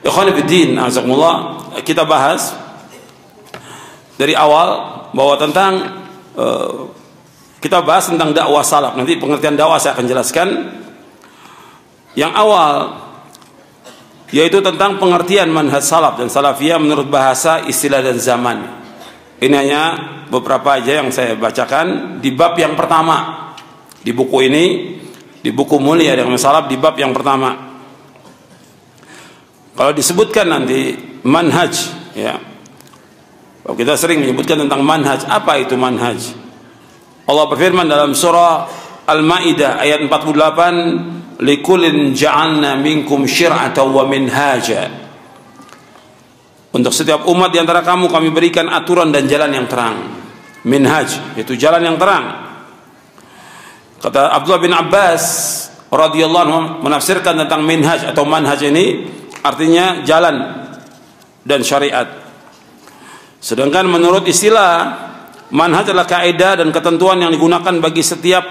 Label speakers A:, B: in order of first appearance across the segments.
A: Ikhwan fillah, azakumullah, kita bahas dari awal bahwa tentang kita bahas tentang dakwah salaf. Nanti pengertian dakwah saya akan jelaskan. Yang awal yaitu tentang pengertian manhaj salaf dan salafiyah menurut bahasa, istilah dan zaman. Ini hanya beberapa aja yang saya bacakan di bab yang pertama di buku ini, di buku mulia dengan salaf, di bab yang pertama. Kalau disebutkan nanti manhaj, ya, kita sering menyebutkan tentang manhaj. Apa itu manhaj? Allah berfirman dalam surah Al-Maidah ayat 48, "Likullin ja'alna minkum syir'atan wa minhaja." Untuk setiap umat di antara kamu kami berikan aturan dan jalan yang terang. Minhaj itu jalan yang terang. Kata Abdullah bin Abbas radhiyallahu anhu menafsirkan tentang minhaj atau manhaj ini artinya jalan dan syariat. Sedangkan menurut istilah, manhaj adalah kaidah dan ketentuan yang digunakan bagi setiap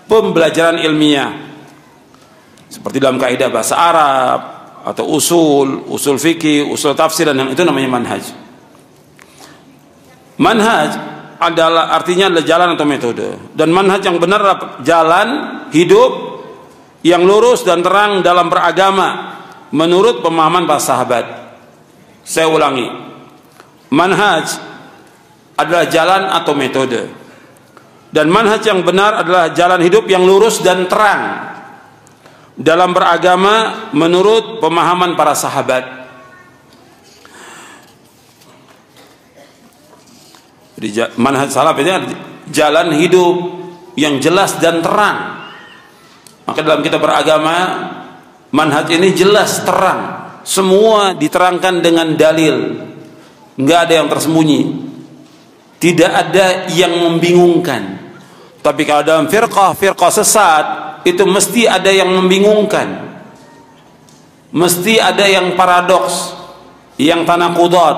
A: pembelajaran ilmiah. Seperti dalam kaidah bahasa Arab atau usul fikih, usul tafsir, dan yang itu namanya manhaj. Manhaj adalah artinya adalah jalan atau metode. Dan manhaj yang benar adalah jalan hidup yang lurus dan terang dalam beragama menurut pemahaman para sahabat. Saya ulangi, manhaj adalah jalan atau metode, dan manhaj yang benar adalah jalan hidup yang lurus dan terang dalam beragama menurut pemahaman para sahabat. Jadi manhaj salaf ini jalan hidup yang jelas dan terang. Maka dalam kita beragama, manhaj ini jelas, terang, semua diterangkan dengan dalil, nggak ada yang tersembunyi, tidak ada yang membingungkan. Tapi kalau dalam firqah sesat itu mesti ada yang membingungkan, mesti ada yang paradoks, yang tanakudat,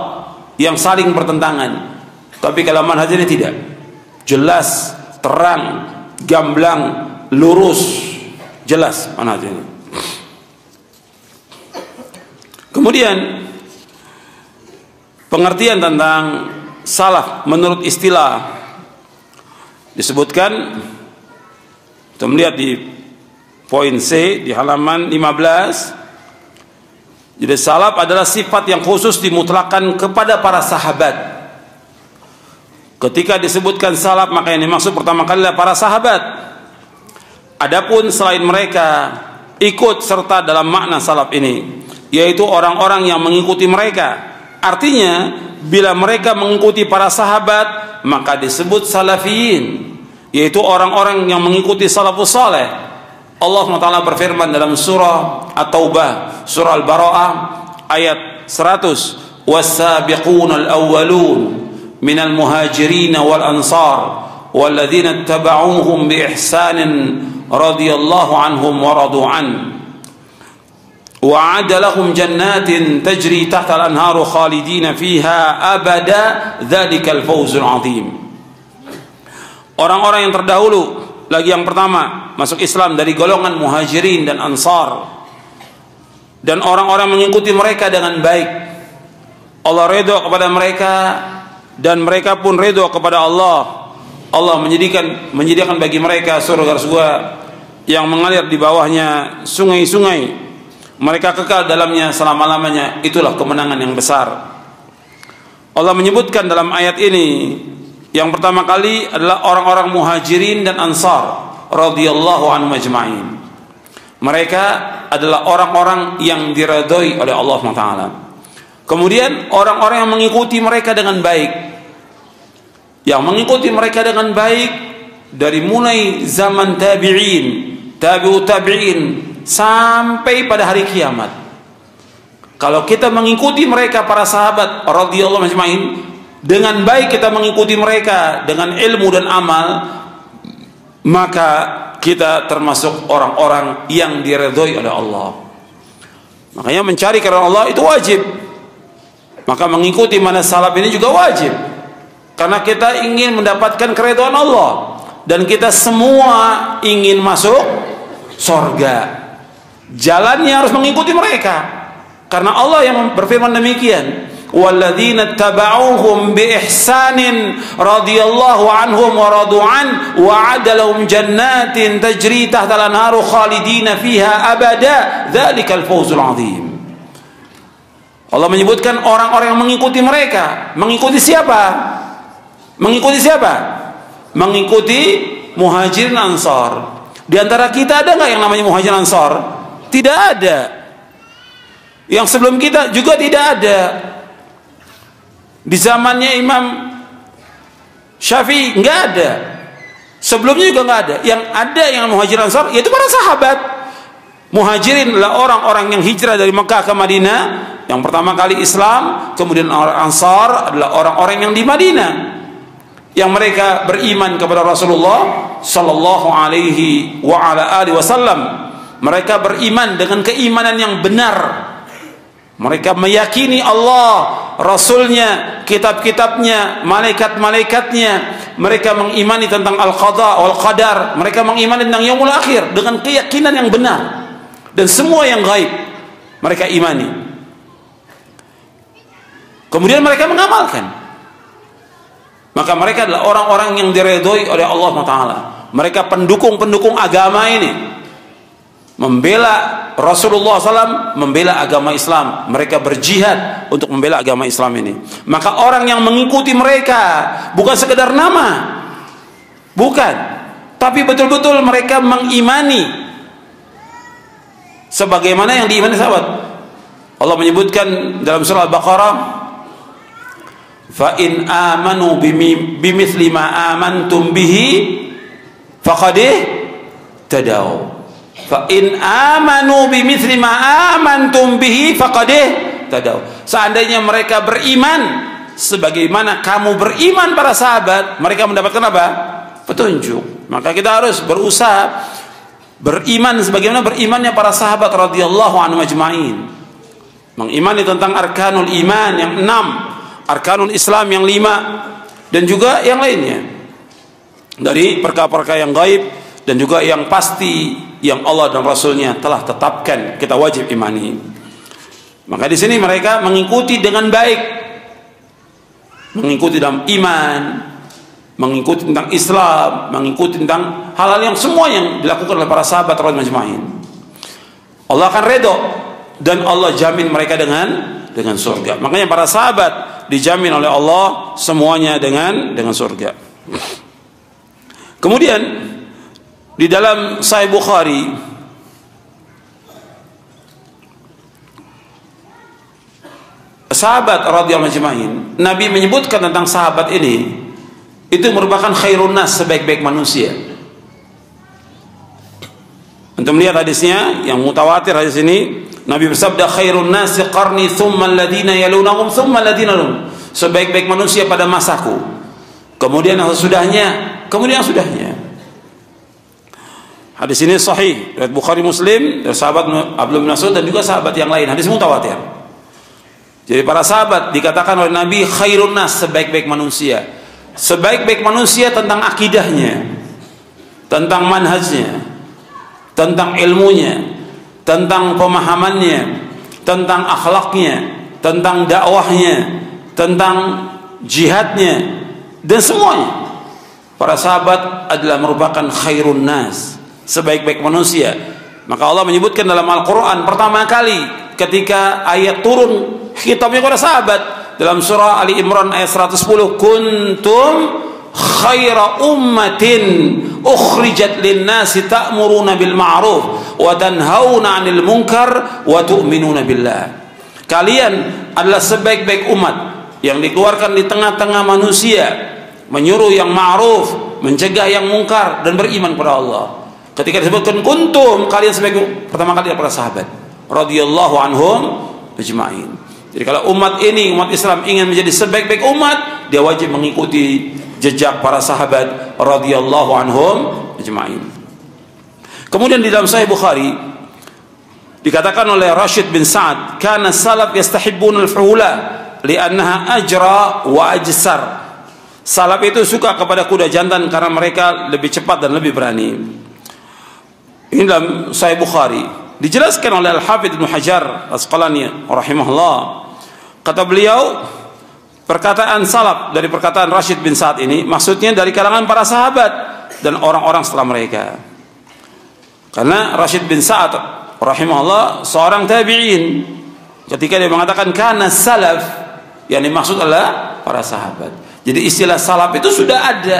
A: yang saling bertentangan. Tapi kalau manhaj ini tidak, jelas, terang, gamblang, lurus, jelas manhaj ini. Kemudian pengertian tentang salaf menurut istilah disebutkan, kita melihat di poin C di halaman 15. Jadi salaf adalah sifat yang khusus dimutlakan kepada para sahabat. Ketika disebutkan salaf, maka yang dimaksud pertama kali adalah para sahabat. Adapun selain mereka ikut serta dalam makna salaf ini, yaitu orang-orang yang mengikuti mereka. Artinya bila mereka mengikuti para sahabat, maka disebut salafiyin, yaitu orang-orang yang mengikuti salafus saleh. Allah SWT berfirman dalam surah At-Taubah, surah Al-Bara'ah ayat 100, "Was-sabiqunal awwalun minal muhajirin wal ansar walladzina ittaba'uuhum bi ihsanin radhiyallahu anhum wa radu an." وَعَدَ لَهُمْ جَنَّاتٍ تَجْرِي تَحْتَ الْأَنْهَارُ خَالِدِينَ فِيهَا أَبَدًا ذَلِكَ الْفَوْزُ الْعَظِيمُ. Orang-orang yang terdahulu, lagi yang pertama masuk Islam dari golongan muhajirin dan ansar, dan orang-orang mengikuti mereka dengan baik, Allah ridho kepada mereka dan mereka pun ridho kepada Allah. Allah menyediakan bagi mereka surga-surga yang mengalir di bawahnya sungai-sungai, mereka kekal dalamnya selama-lamanya. Itulah kemenangan yang besar. Allah menyebutkan dalam ayat ini, yang pertama kali adalah orang-orang muhajirin dan ansar radhiyallahu anhum ajma'in. Mereka adalah orang-orang yang diridhoi oleh Allah SWT. Kemudian orang-orang yang mengikuti mereka dengan baik, yang mengikuti mereka dengan baik dari mulai zaman tabi'in, tabi'ut tabi'in, sampai pada hari kiamat. Kalau kita mengikuti mereka para sahabat radhiyallahu ajma'in dengan baik, kita mengikuti mereka dengan ilmu dan amal, maka kita termasuk orang-orang yang diridhoi oleh Allah. Makanya mencari karena Allah itu wajib. Maka mengikuti manhaj salaf ini juga wajib, karena kita ingin mendapatkan keridhaan Allah dan kita semua ingin masuk surga. Jalannya harus mengikuti mereka. Karena Allah yang berfirman demikian, walladzina tabauhum biihsanin radhiyallahu anhum wa radu an wa adalahum jannatin tajri tahtal anharu khalidina fiha abada dzalikal fawzul azim. Allah menyebutkan orang-orang yang mengikuti mereka. Mengikuti siapa? Mengikuti siapa? Mengikuti Muhajirin Ansar. Di antara kita ada nggak yang namanya Muhajirin Ansar? Tidak ada. Yang sebelum kita juga tidak ada. Di zamannya Imam Syafi'i nggak ada. Sebelumnya juga nggak ada. Yang ada yang Muhajirin Ansar yaitu para sahabat. Muhajirin adalah orang-orang yang hijrah dari Mekah ke Madinah. Yang pertama kali Islam, kemudian orang Ansar adalah orang-orang yang di Madinah, yang mereka beriman kepada Rasulullah sallallahu alaihi wa ala alihi wasallam. Mereka beriman dengan keimanan yang benar. Mereka meyakini Allah, Rasulnya, kitab-kitabnya, malaikat-malaikatnya. Mereka mengimani tentang al-qada wal qadar. Mereka mengimani tentang yaumul akhir dengan keyakinan yang benar. Dan semua yang gaib mereka imani. Kemudian mereka mengamalkan. Maka mereka adalah orang-orang yang diredhoi oleh Allah Taala. Mereka pendukung-pendukung agama ini, membela Rasulullah SAW, membela agama Islam. Mereka berjihad untuk membela agama Islam ini. Maka orang yang mengikuti mereka bukan sekedar nama, bukan, tapi betul-betul mereka mengimani sebagaimana yang diimani sahabat. Allah menyebutkan dalam surah Al-Baqarah, fa in amanu bimithli ma amantum bihi faqad tadaw. Fa in amanu bimithli ma amantum bihi faqad tadaw. Seandainya mereka beriman sebagaimana kamu beriman para sahabat, mereka mendapatkan apa? Petunjuk. Maka kita harus berusaha beriman sebagaimana berimannya para sahabat radhiyallahu anhum ajma'in. Mengimani tentang arkanul iman yang 6, arkanul Islam yang 5, dan juga yang lainnya dari perkara-perkara yang gaib dan juga yang pasti yang Allah dan Rasulnya telah tetapkan, kita wajib imani. Maka di sini mereka mengikuti dengan baik, mengikuti dalam iman, mengikuti tentang Islam, mengikuti tentang hal-hal yang semua yang dilakukan oleh para sahabat radhiyallahu ajma'in. Allah akan redha dan Allah jamin mereka dengan surga. Makanya para sahabat dijamin oleh Allah semuanya dengan surga. Kemudian di dalam Sahih Bukhari sahabat radhiyallahu ajma'in, Nabi menyebutkan tentang sahabat ini itu merupakan khairun nas, sebaik-baik manusia. Untuk melihat hadisnya yang mutawatir hadis ini, Nabi bersabda khairun nasi qarni thumma alladhina yalunahum thumma alladhina yalunahum. Sebaik-baik manusia pada masaku, kemudian yang sesudahnya, kemudian yang sudahnya. Hadis ini sahih riwayat Bukhari Muslim dari sahabat Abdullah bin Mas'ud dan juga sahabat yang lain. Hadis mutawatir. Jadi para sahabat dikatakan oleh Nabi khairun nas, sebaik-baik manusia. Sebaik-baik manusia tentang akidahnya, tentang manhajnya, tentang ilmunya, tentang pemahamannya, tentang akhlaknya, tentang dakwahnya, tentang jihadnya, dan semuanya. Para sahabat adalah merupakan khairun nas, sebaik-baik manusia. Maka Allah menyebutkan dalam Al-Quran pertama kali ketika ayat turun khitabnya kepada sahabat dalam surah Ali Imran ayat 110, kuntum khaira ummatin ukhrijat linnasi ta'muruna bil ma'ruf wa tanhauna 'anil munkar wa tu'minuna billah. Kalian adalah sebaik-baik umat yang dikeluarkan di tengah-tengah manusia, menyuruh yang ma'ruf, mencegah yang mungkar, dan beriman kepada Allah. Ketika disebutkan kuntum, kalian sebagai, pertama kali para sahabat radhiyallahu anhum ajma'in. Jadi kalau umat ini, umat Islam ingin menjadi sebaik-baik umat, dia wajib mengikuti jejak para sahabat radhiyallahu anhum ajma'in. Kemudian di dalam Sahih Bukhari dikatakan oleh Rashid bin Sa'ad, kana salaf yastahibbun al-fuhula li'annaha ajra wa ajsar. Salaf itu suka kepada kuda jantan karena mereka lebih cepat dan lebih berani. Ini dalam Sahih Bukhari. Dijelaskan oleh Al-Hafidz Ibnu Hajar Asqalani rahimahullah, kata beliau, perkataan salaf dari perkataan Rashid bin Sa'ad ini maksudnya dari kalangan para sahabat dan orang-orang setelah mereka. Karena Rashid bin Sa'ad rahimahullah seorang tabi'in, ketika dia mengatakan kana salaf, yang dimaksud adalah para sahabat. Jadi istilah salaf itu sudah ada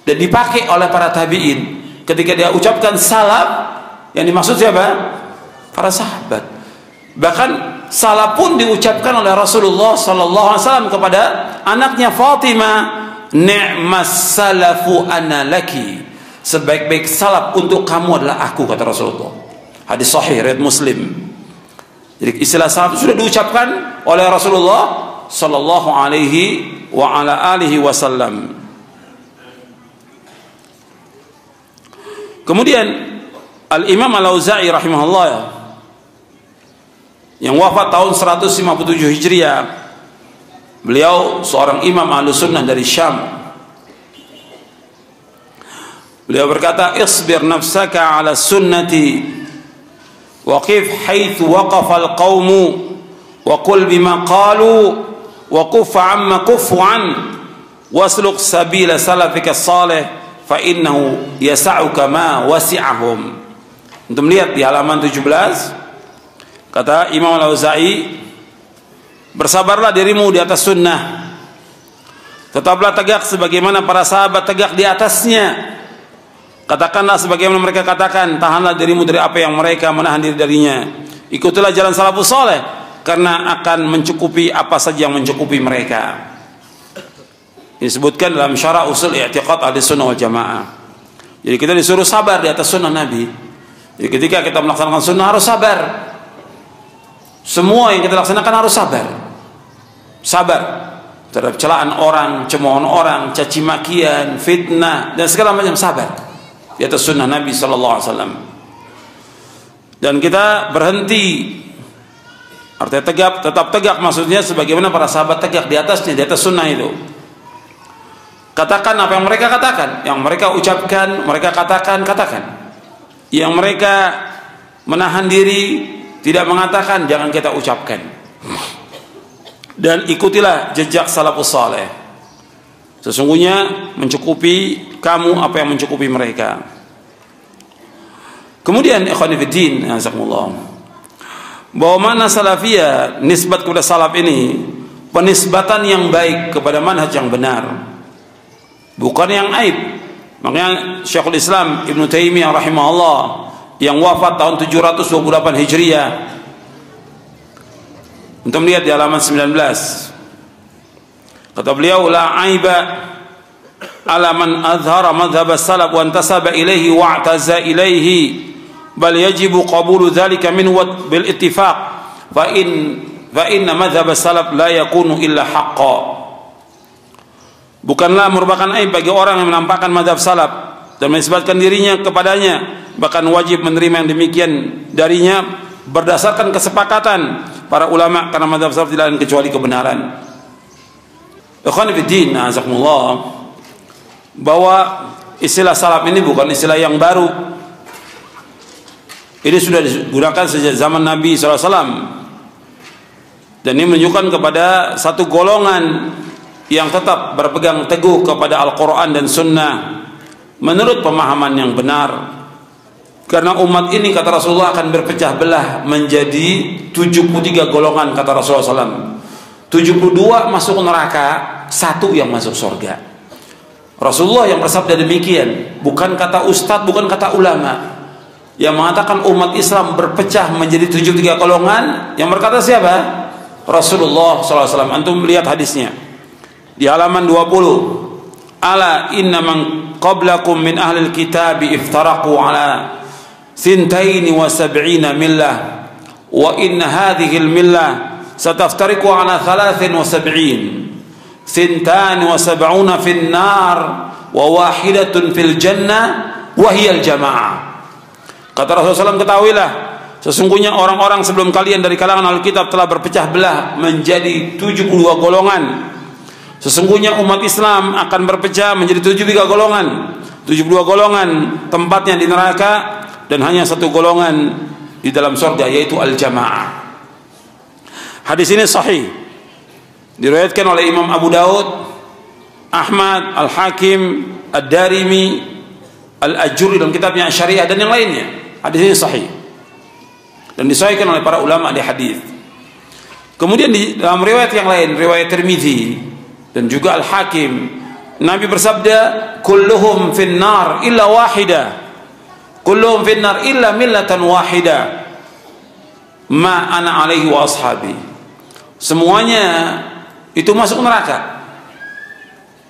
A: dan dipakai oleh para tabi'in. Ketika dia ucapkan salaf, yang dimaksud siapa? Para sahabat. Bahkan salah pun diucapkan oleh Rasulullah sallallahu alaihi wasallam kepada anaknya Fatimah, ni'mas salafu ana laki. Sebaik-baik salaf untuk kamu adalah aku, kata Rasulullah. Hadis sahih riwayat Muslim. Jadi istilah salaf sudah diucapkan oleh Rasulullah sallallahu alaihi wa ala alihi wasallam. Kemudian Al-Imam Al-Auza'i rahimahullah yang wafat tahun 157 Hijriah, beliau seorang imam Ahlussunnah dari Syam. Beliau berkata, isbir nafsaka ala sunnati waqif haitsu waqafa al-qaumu wa qul bima qalu wa kuffa amma kuffu an wasluk sabila salafika salih fa innahu yas'uka ma wasi'ahum. Untuk melihat di halaman 17, kata Imam Al-Auza'i, bersabarlah dirimu di atas sunnah, tetaplah tegak sebagaimana para sahabat tegak di atasnya. Katakanlah sebagaimana mereka katakan, tahanlah dirimu dari apa yang mereka menahan diri darinya. Ikutilah jalan salafus saleh, karena akan mencukupi apa saja yang mencukupi mereka. Disebutkan dalam Syarah Usul I'tiqad Ahlussunnah wal Jamaah. Jadi kita disuruh sabar di atas sunnah Nabi. Jadi ketika kita melaksanakan sunnah harus sabar. Semua yang kita laksanakan harus sabar. Sabar terhadap celaan orang, cemoohan orang, caci makian, fitnah dan segala macam, sabar di atas sunnah Nabi sallallahu alaihi wasallam. Dan kita berhenti, artinya tetap tegak maksudnya sebagaimana para sahabat tegak di atasnya, di atas sunnah itu. Katakan apa yang mereka katakan, yang mereka ucapkan, mereka katakan. Yang mereka menahan diri, tidak mengatakan, jangan kita ucapkan. Dan ikutilah jejak salafus saleh. Sesungguhnya mencukupi kamu apa yang mencukupi mereka. Kemudian ikhwan fillah, jazakumullah, bahwa mana salafiyah, nisbat kepada salaf ini penisbatan yang baik kepada manhaj yang benar, bukan yang aib. Makanya Syekhul Islam Ibnu Taimiyah rahimahullah yang wafat tahun 728 Hijriah, untuk melihat di halaman 19, kata beliau, la aiba ala man azhara madhhab as-salaf wa intasaba ilaihi wa i'taza ilaihi bal yajibu qabulu dhalika minhu bil ittifaq fa inna madhhab as-salaf la yakunu illa haqqan. Bukanlah merupakan aib bagi orang yang menampakkan mazhab salaf dan menisbatkan dirinya kepadanya, bahkan wajib menerima yang demikian darinya berdasarkan kesepakatan para ulama, karena mazhab salaf tidak lain kecuali kebenaran. Ikhwan fillah, azakumullah, bahwa istilah salaf ini bukan istilah yang baru. Ini sudah digunakan sejak zaman Nabi SAW, dan ini menunjukkan kepada satu golongan yang tetap berpegang teguh kepada Al-Quran dan Sunnah menurut pemahaman yang benar. Karena umat ini, kata Rasulullah, akan berpecah belah menjadi 73 golongan, kata Rasulullah SAW. 72 masuk neraka, 1 yang masuk surga. Rasulullah yang bersabda demikian, bukan kata ustadz, bukan kata ulama. Yang mengatakan umat Islam berpecah menjadi 73 golongan, yang berkata siapa? Rasulullah SAW. Antum lihat hadisnya di halaman 20. Ala inna man qablakum min ahlil kitabi iftaraqu ala 72 millah wa inna hadhihi al-millah sataftariqu ala 73 72 fil nar wa wahidatun fil jannah wa hiya al-jamaah. Kata Rasulullah SAW, ketahuilah sesungguhnya orang-orang sebelum kalian dari kalangan Alkitab telah berpecah belah menjadi 72 golongan. Sesungguhnya umat Islam akan berpecah menjadi 73 golongan. 72 golongan tempatnya di neraka, dan hanya satu golongan di dalam surga, yaitu al-jamaah. Hadis ini sahih, diriwayatkan oleh Imam Abu Daud, Ahmad, Al-Hakim, Ad-Darimi, Al-Ajuri dalam kitabnya Syariah dan yang lainnya. Hadis ini sahih dan disahihkan oleh para ulama di hadis. Kemudian di dalam riwayat yang lain, riwayat Tirmizi dan juga Al-Hakim, Nabi bersabda, kulluhum finnar illa wahida, kulluhum finnar illa millatan wahida, ma ana alaihi wa ashabi. Semuanya itu masuk neraka.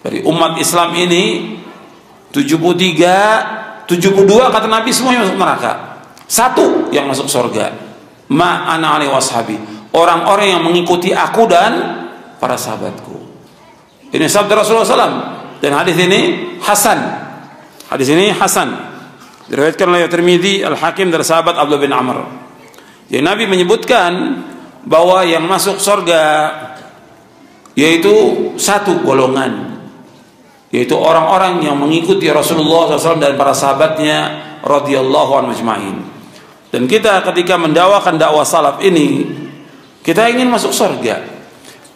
A: Dari umat Islam ini 73, 72 kata Nabi semuanya masuk neraka. Satu yang masuk surga, ma ana alaihi wa ashabi, orang-orang yang mengikuti aku dan para sahabatku. Ini sabda Rasulullah SAW, dan hadis ini hasan. Hadis ini hasan, diriwayatkan oleh Tirmizi, Al-Hakim dari sahabat Abdullah bin Amr. Jadi Nabi menyebutkan bahwa yang masuk surga yaitu satu golongan, yaitu orang-orang yang mengikuti Rasulullah SAW dan para sahabatnya radhiyallahu anhum ajma'in. Dan kita ketika mendakwakan dakwah salaf ini, kita ingin masuk surga.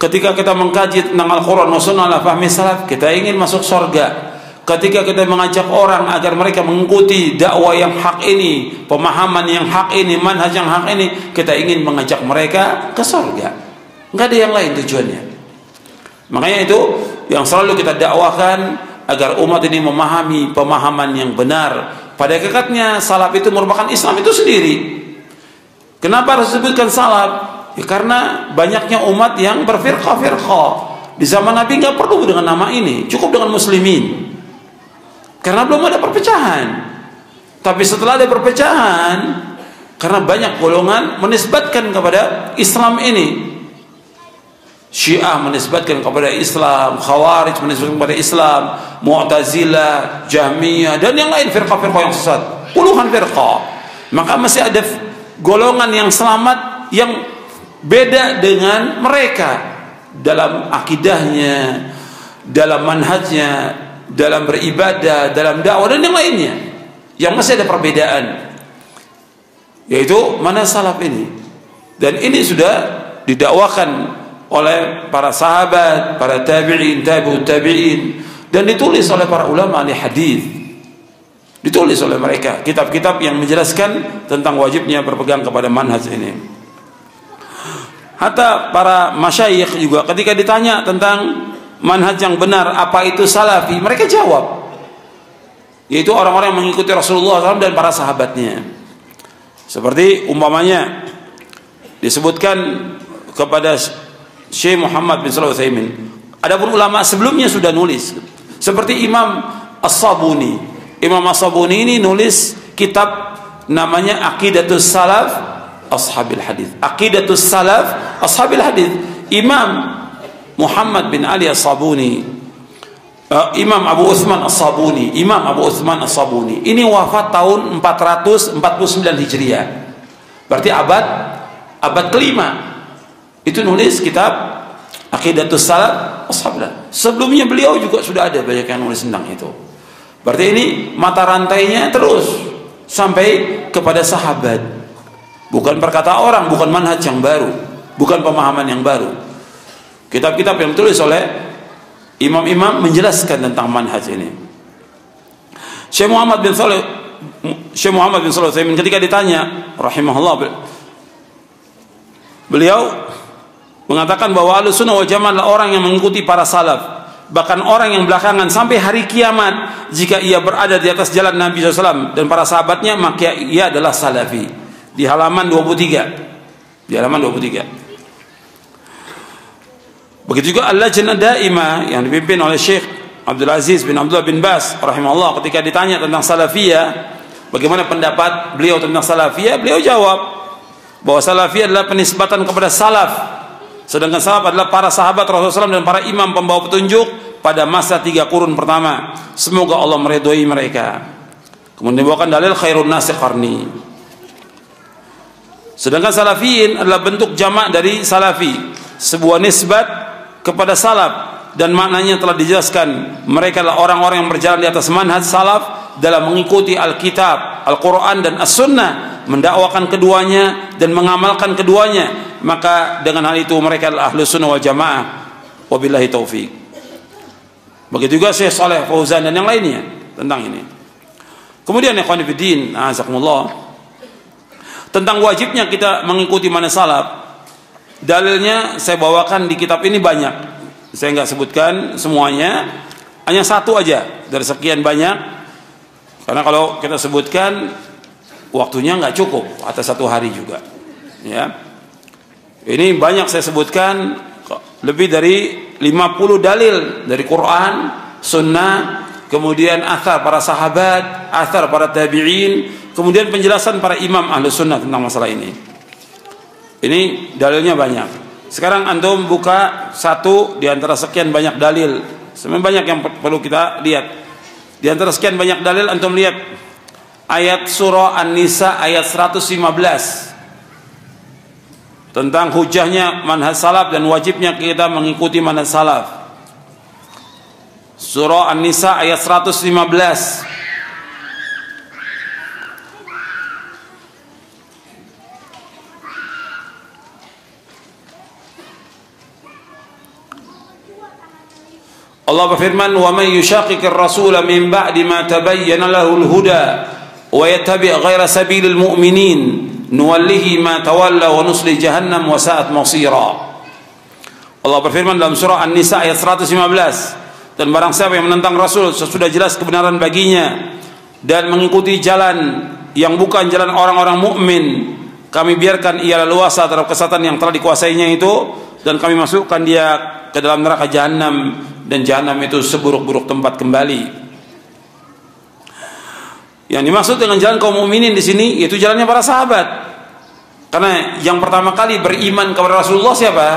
A: Ketika kita mengkaji tentang Al-Quran wa Sunnah ala fahmi salaf, kita ingin masuk surga. Ketika kita mengajak orang agar mereka mengikuti dakwah yang hak ini, pemahaman yang hak ini, manhaj yang hak ini, kita ingin mengajak mereka ke surga. Enggak ada yang lain tujuannya. Makanya itu yang selalu kita dakwakan, agar umat ini memahami pemahaman yang benar. Pada hakikatnya salaf itu merupakan Islam itu sendiri. Kenapa harus disebutkan salaf? Ya, karena banyaknya umat yang berfirqah-firqah. Di zaman Nabi nggak perlu dengan nama ini, cukup dengan muslimin. Karena belum ada perpecahan. Tapi setelah ada perpecahan, karena banyak golongan menisbatkan kepada Islam ini. Syiah menisbatkan kepada Islam, Khawarij menisbatkan kepada Islam, Mu'tazilah, Jahmiyah, dan yang lain firqah-firqah yang sesat. Puluhan firqah. Maka masih ada golongan yang selamat yang beda dengan mereka dalam akidahnya, dalam manhajnya, dalam beribadah, dalam dakwah dan yang lainnya, yang masih ada perbedaan, yaitu mana salaf ini. Dan ini sudah didakwakan oleh para sahabat, para tabi'in, tabi'ut tabi'in, dan ditulis oleh para ulama ahli hadis. Ditulis oleh mereka kitab-kitab yang menjelaskan tentang wajibnya berpegang kepada manhaj ini. Hatta para masyayikh juga ketika ditanya tentang manhaj yang benar, apa itu salafi, mereka jawab, yaitu orang-orang yang mengikuti Rasulullah SAW dan para sahabatnya. Seperti umpamanya disebutkan kepada Syekh Muhammad bin Shalih Al-Utsaimin. Adapun ulama sebelumnya sudah nulis, seperti Imam As-Sabuni. Imam As-Sabuni ini nulis kitab namanya Aqidatus Salaf Ashabil Hadis. Aqidatus Salaf Ashabil Hadis. Imam Muhammad bin Ali As-Sabuni, Imam Abu Utsman As-Sabuni, Imam Abu Utsman As-Sabuni ini wafat tahun 449 Hijriah. Berarti abad kelima. Itu nulis kitab Aqidatus Salaf Ashabil. Sebelumnya beliau juga sudah ada banyak yang nulis tentang itu. Berarti ini mata rantainya terus sampai kepada sahabat. Bukan perkataan orang, bukan manhaj yang baru, bukan pemahaman yang baru. Kitab-kitab yang ditulis oleh imam-imam menjelaskan tentang manhaj ini. Syekh Muhammad bin Shalih Al-Utsaimin ketika ditanya rahimahullah, beliau mengatakan bahwa Ahlussunnah wal Jamaah adalah orang yang mengikuti para salaf. Bahkan orang yang belakangan sampai hari kiamat, jika ia berada di atas jalan Nabi SAW dan para sahabatnya, maka ia adalah salafi. Di halaman 23. Di halaman 23. Begitu juga Al-Lajnah Daimah yang dipimpin oleh Syekh Abdul Aziz bin Abdullah bin Bas rahimahullah, ketika ditanya tentang salafiyah, bagaimana pendapat beliau tentang salafiyah, beliau jawab bahwa salafiyah adalah penisbatan kepada salaf, sedangkan salaf adalah para sahabat Rasulullah SAW dan para imam pembawa petunjuk pada masa 3 kurun pertama. Semoga Allah meridhoi mereka. Kemudian dibawakan dalil khairun nasi qarni. Sedangkan salafiyin adalah bentuk jamak dari salafi, sebuah nisbat kepada salaf, dan maknanya telah dijelaskan. Mereka adalah orang-orang yang berjalan di atas manhaj salaf dalam mengikuti Alkitab, Al-Quran dan As-Sunnah, mendakwakan keduanya dan mengamalkan keduanya, maka dengan hal itu mereka adalah Ahlus Sunnah wal Jamaah. Wabillahi taufik. Begitu juga Syekh Shalih Fauzan dan yang lainnya tentang ini. Kemudian ikhwan fillah, azakumullah, tentang wajibnya kita mengikuti manhaj salaf. Dalilnya saya bawakan di kitab ini banyak. Saya nggak sebutkan semuanya, hanya satu aja dari sekian banyak. Karena kalau kita sebutkan waktunya nggak cukup atas satu hari juga. Ya, ini banyak saya sebutkan, lebih dari 50 dalil dari Quran, Sunnah, kemudian athar para sahabat, athar para tabi'in, kemudian penjelasan para imam Ahlus Sunnah tentang masalah ini. Ini dalilnya banyak. Sekarang antum buka satu di antara sekian banyak dalil. Sebenarnya banyak yang perlu kita lihat. Di antara sekian banyak dalil, antum lihat ayat surah An-Nisa ayat 115 tentang hujahnya manhaj salaf dan wajibnya kita mengikuti manhaj salaf. Surah An-Nisa ayat 115. Allah berfirman, "Wa may yushaqiqir rasula min ba'di ma tabayyana lahul huda wa yattabi' ghaira sabilil mu'minin nuwallihi ma tawalla wa nusli jahannam wa sa'at masira." Allah berfirman dalam surah An-Nisa ayat 115, dan barang siapa yang menentang Rasul sesudah jelas kebenaran baginya dan mengikuti jalan yang bukan jalan orang-orang mukmin, kami biarkan ia leluasa terhadap kesesatan yang telah dikuasainya itu, dan kami masukkan dia ke dalam neraka jahanam, dan jahanam itu seburuk-buruk tempat kembali. Yang dimaksud dengan jalan kaum mukminin di sini yaitu jalannya para sahabat. Karena yang pertama kali beriman kepada Rasulullah siapa?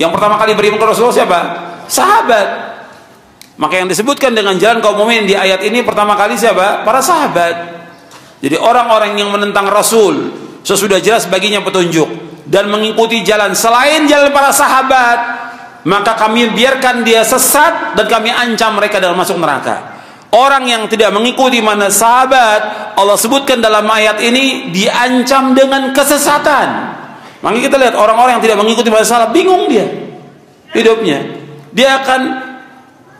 A: Yang pertama kali beriman kepada Rasulullah siapa? Sahabat. Maka yang disebutkan dengan jalan kaum mukminin di ayat ini pertama kali siapa? Para sahabat. Jadi orang-orang yang menentang Rasul sesudah jelas baginya petunjuk dan mengikuti jalan selain jalan para sahabat, maka kami biarkan dia sesat dan kami ancam mereka dalam masuk neraka. Orang yang tidak mengikuti manhaj sahabat, Allah sebutkan dalam ayat ini diancam dengan kesesatan. Maka kita lihat orang-orang yang tidak mengikuti manhaj salaf, bingung dia hidupnya. Dia akan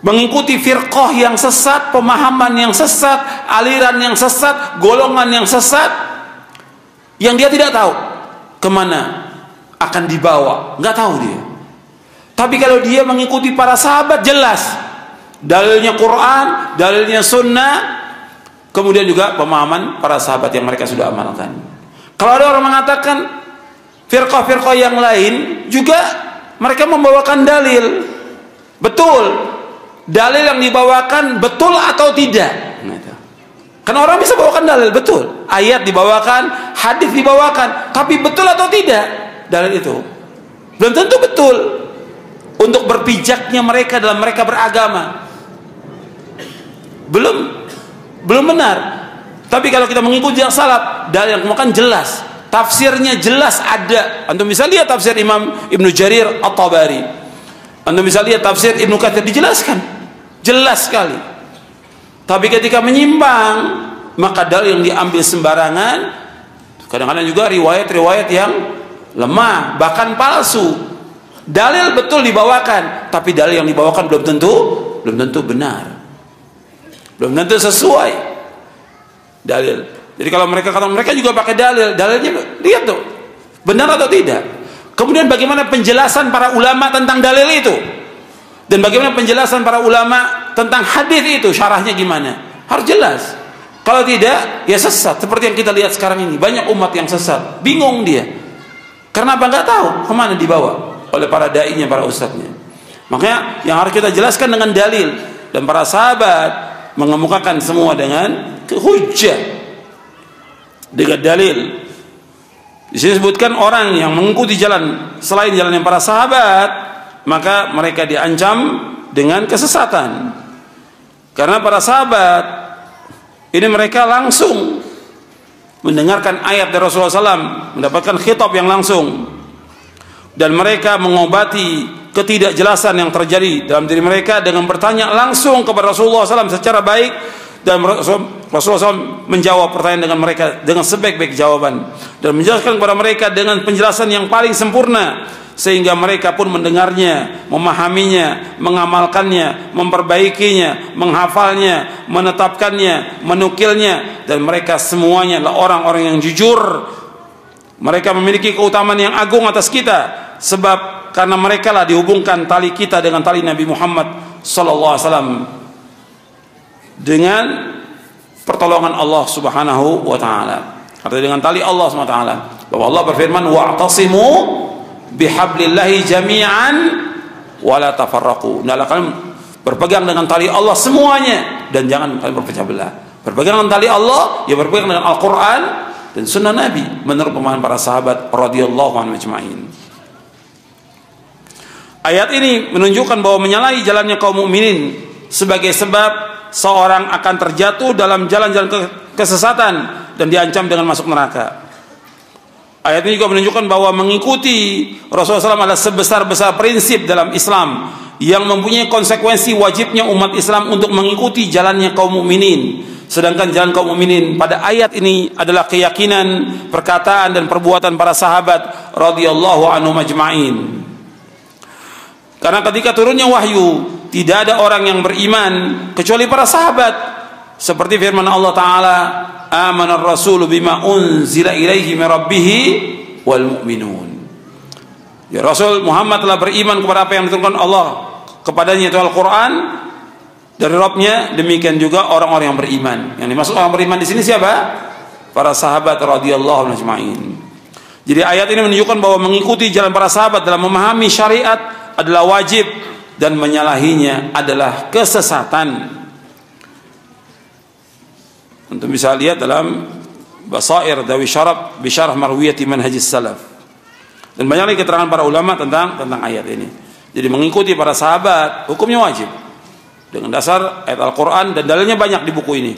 A: mengikuti firqah yang sesat, pemahaman yang sesat, aliran yang sesat, golongan yang sesat, yang dia tidak tahu kemana akan dibawa, nggak tahu dia. Tapi kalau dia mengikuti para sahabat, jelas dalilnya Quran, dalilnya Sunnah, kemudian juga pemahaman para sahabat yang mereka sudah amalkan. Kalau ada orang mengatakan firqah-firqah yang lain juga mereka membawakan dalil, betul, dalil yang dibawakan betul atau tidak? Karena orang bisa bawakan dalil betul, ayat dibawakan, hadis dibawakan, tapi betul atau tidak dalil itu? Belum tentu betul untuk berpijaknya mereka dalam mereka beragama. Belum benar. Tapi kalau kita mengikuti yang salaf, dalil yang kemudian jelas, tafsirnya jelas ada. Antum bisa lihat tafsir Imam Ibnu Jarir At-Tabari. Antum bisa lihat tafsir Ibnu Katsir, dijelaskan jelas sekali. Tapi ketika menyimpang, maka dalil yang diambil sembarangan, kadang-kadang juga riwayat-riwayat yang lemah, bahkan palsu. Dalil betul dibawakan, tapi dalil yang dibawakan belum tentu benar, belum tentu sesuai dalil. Jadi kalau mereka kata mereka juga pakai dalilnya lihat tuh benar atau tidak. Kemudian bagaimana penjelasan para ulama tentang dalil itu, dan bagaimana penjelasan para ulama tentang hadis itu, syarahnya gimana, harus jelas. Kalau tidak, ya sesat. Seperti yang kita lihat sekarang ini, banyak umat yang sesat, bingung dia. Karena apa? Nggak tahu kemana dibawa oleh para dai-nya, para ustadznya. Makanya yang harus kita jelaskan dengan dalil, dan para sahabat mengemukakan semua dengan hujjah, dengan dalil. Di sini disebutkan orang yang mengikuti jalan selain jalan yang para sahabat, maka mereka diancam dengan kesesatan. Karena para sahabat ini mereka langsung mendengarkan ayat dari Rasulullah SAW, mendapatkan khitab yang langsung, dan mereka mengobati ketidakjelasan yang terjadi dalam diri mereka dengan bertanya langsung kepada Rasulullah SAW secara baik, Dan Rasulullah SAW menjawab pertanyaan dengan mereka dengan sebaik-baik jawaban dan menjelaskan kepada mereka dengan penjelasan yang paling sempurna, sehingga mereka pun mendengarnya, memahaminya, mengamalkannya, memperbaikinya, menghafalnya, menetapkannya, menukilnya, dan mereka semuanya adalah orang-orang yang jujur. Mereka memiliki keutamaan yang agung atas kita, sebab karena mereka lah dihubungkan tali kita dengan tali Nabi Muhammad SAW dengan pertolongan Allah Subhanahu wa taala. Artinya dengan tali Allah Subhanahu wa taala. Bahwa Allah berfirman, "Wa'tasimu bihablillahi jami'an wa la tafarraqu." Hendaklah kalian berpegang dengan tali Allah semuanya dan jangan kalian berpecah belah. Berpegang dengan tali Allah, ya berpegang dengan Al-Qur'an dan sunnah Nabi menurut pemahaman para sahabat radhiyallahu anhum ajma'in. Ayat ini menunjukkan bahwa menyalahi jalannya kaum mukminin sebagai sebab seorang akan terjatuh dalam jalan-jalan kesesatan dan diancam dengan masuk neraka. Ayat ini juga menunjukkan bahwa mengikuti Rasulullah SAW adalah sebesar-besar prinsip dalam Islam yang mempunyai konsekuensi wajibnya umat Islam untuk mengikuti jalannya kaum mukminin. Sedangkan jalan kaum mukminin pada ayat ini adalah keyakinan, perkataan dan perbuatan para sahabat radhiyallahu anhum ajma'in. Karena ketika turunnya wahyu, tidak ada orang yang beriman kecuali para sahabat. Seperti firman Allah Ta'ala, "Amanar rasulu bima unzila ilaihi min rabbih wal mu'minun." Ya, Rasul Muhammad telah beriman kepada apa yang diturunkan Allah kepadanya, itu Al-Quran dari Rabbnya. Demikian juga orang-orang yang beriman. Yang dimaksud orang beriman di sini siapa? Para sahabat radhiyallahu anhum ajma'in. Jadi ayat ini menunjukkan bahwa mengikuti jalan para sahabat dalam memahami syariat adalah wajib dan menyalahinya adalah kesesatan. Untuk bisa lihat dalam Basair Dawi Syarab bi Syarah Marwiyati Manhajis Salaf. Dan banyak lagi keterangan para ulama tentang ayat ini. Jadi mengikuti para sahabat hukumnya wajib dengan dasar ayat Al-Qur'an dan dalilnya banyak di buku ini.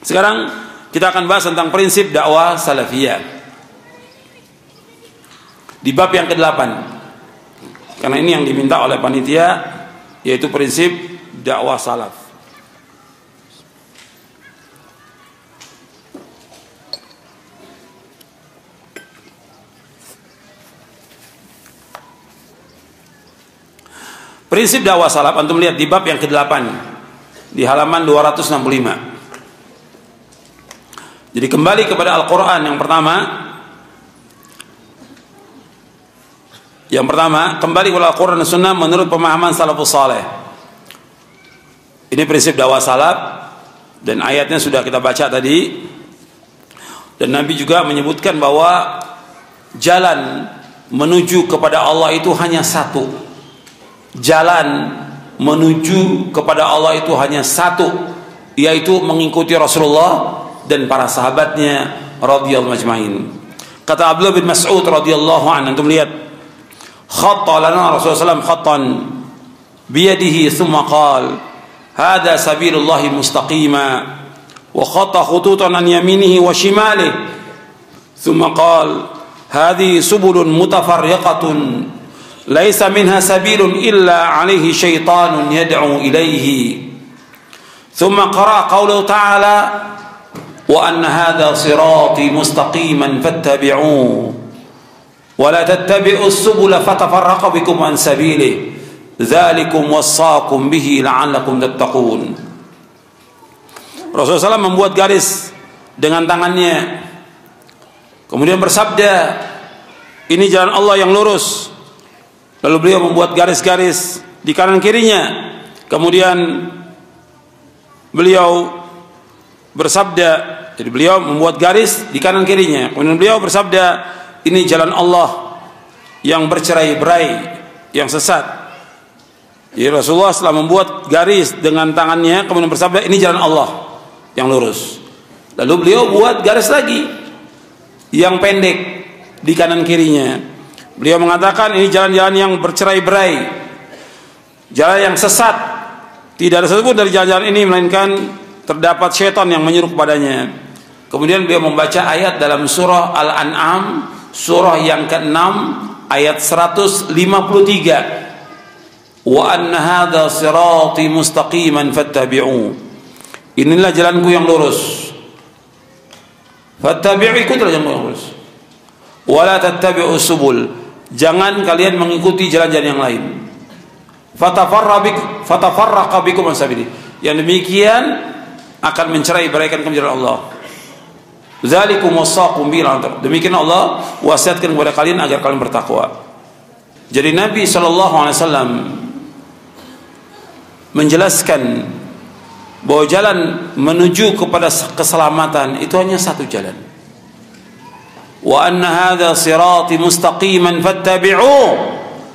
A: Sekarang kita akan bahas tentang prinsip dakwah salafiyah di bab yang ke-8. Karena ini yang diminta oleh panitia, yaitu prinsip dakwah salaf. Prinsip dakwah salaf antum lihat di bab yang ke-8 di halaman 265. Jadi kembali kepada Al-Qur'an yang pertama. Yang pertama, kembali kepada Al-Quran dan Sunnah menurut pemahaman salafus saleh. Ini prinsip dakwah salaf dan ayatnya sudah kita baca tadi. Dan Nabi juga menyebutkan bahwa jalan menuju kepada Allah itu hanya satu. Jalan menuju kepada Allah itu hanya satu, yaitu mengikuti Rasulullah dan para sahabatnya radhiyallahu ajma'in. Kata Abdullah bin Mas'ud radhiyallahu anhu, antum lihat, khatta lana Rasulullah SAW khattan biyadihi thumma qal hadha sabilullahi mustaqima wa khatta khututan an yaminihi wa shimalihi thumma qal hadhihi subulun mutafarriqatun laysa minha sabilun illa alaihi syaitanun yad'u ilaihi thumma qara qawluhu ta'ala wa anna hadha sirati mustaqiman fattabi'uhu ولا تتبعوا السبل فتفرق بكم عن سبيله ذلكم وصاكم به لعلكم تتقون. Rasulullah SAW membuat garis dengan tangannya, kemudian bersabda, ini jalan Allah yang lurus. Lalu beliau membuat garis-garis di kanan kirinya, kemudian beliau bersabda, jadi beliau membuat garis di kanan kirinya, kemudian beliau bersabda, ini jalan Allah yang bercerai-berai, yang sesat. Jadi Rasulullah setelah membuat garis dengan tangannya, kemudian bersabda, ini jalan Allah yang lurus. Lalu beliau buat garis lagi yang pendek di kanan kirinya. Beliau mengatakan, ini jalan-jalan yang bercerai-berai, jalan yang sesat. Tidak ada satupun dari jalan-jalan ini melainkan terdapat syaitan yang menyuruh kepadanya. Kemudian beliau membaca ayat dalam surah Al-An'am, surah yang ke-6 ayat 153. Wa anna hadha sirati mustaqiman fattabi'u. inilah jalanku yang lurus. Fattabi'u, ikutilah jalanku yang lurus. Wala tattabi'u subul, jangan kalian mengikuti jalan-jalan yang lain. Fatafarraqa bikum an sabili, yang demikian akan mencerai-beraikan kamu jalan Allah. Dzalikum wasaqum bil, demikian Allah wasiatkan kepada kalian agar kalian bertakwa. Jadi Nabi SAW menjelaskan bahwa jalan menuju kepada keselamatan itu hanya satu jalan. Wa anna hadza sirati mustaqiman fattabi'u,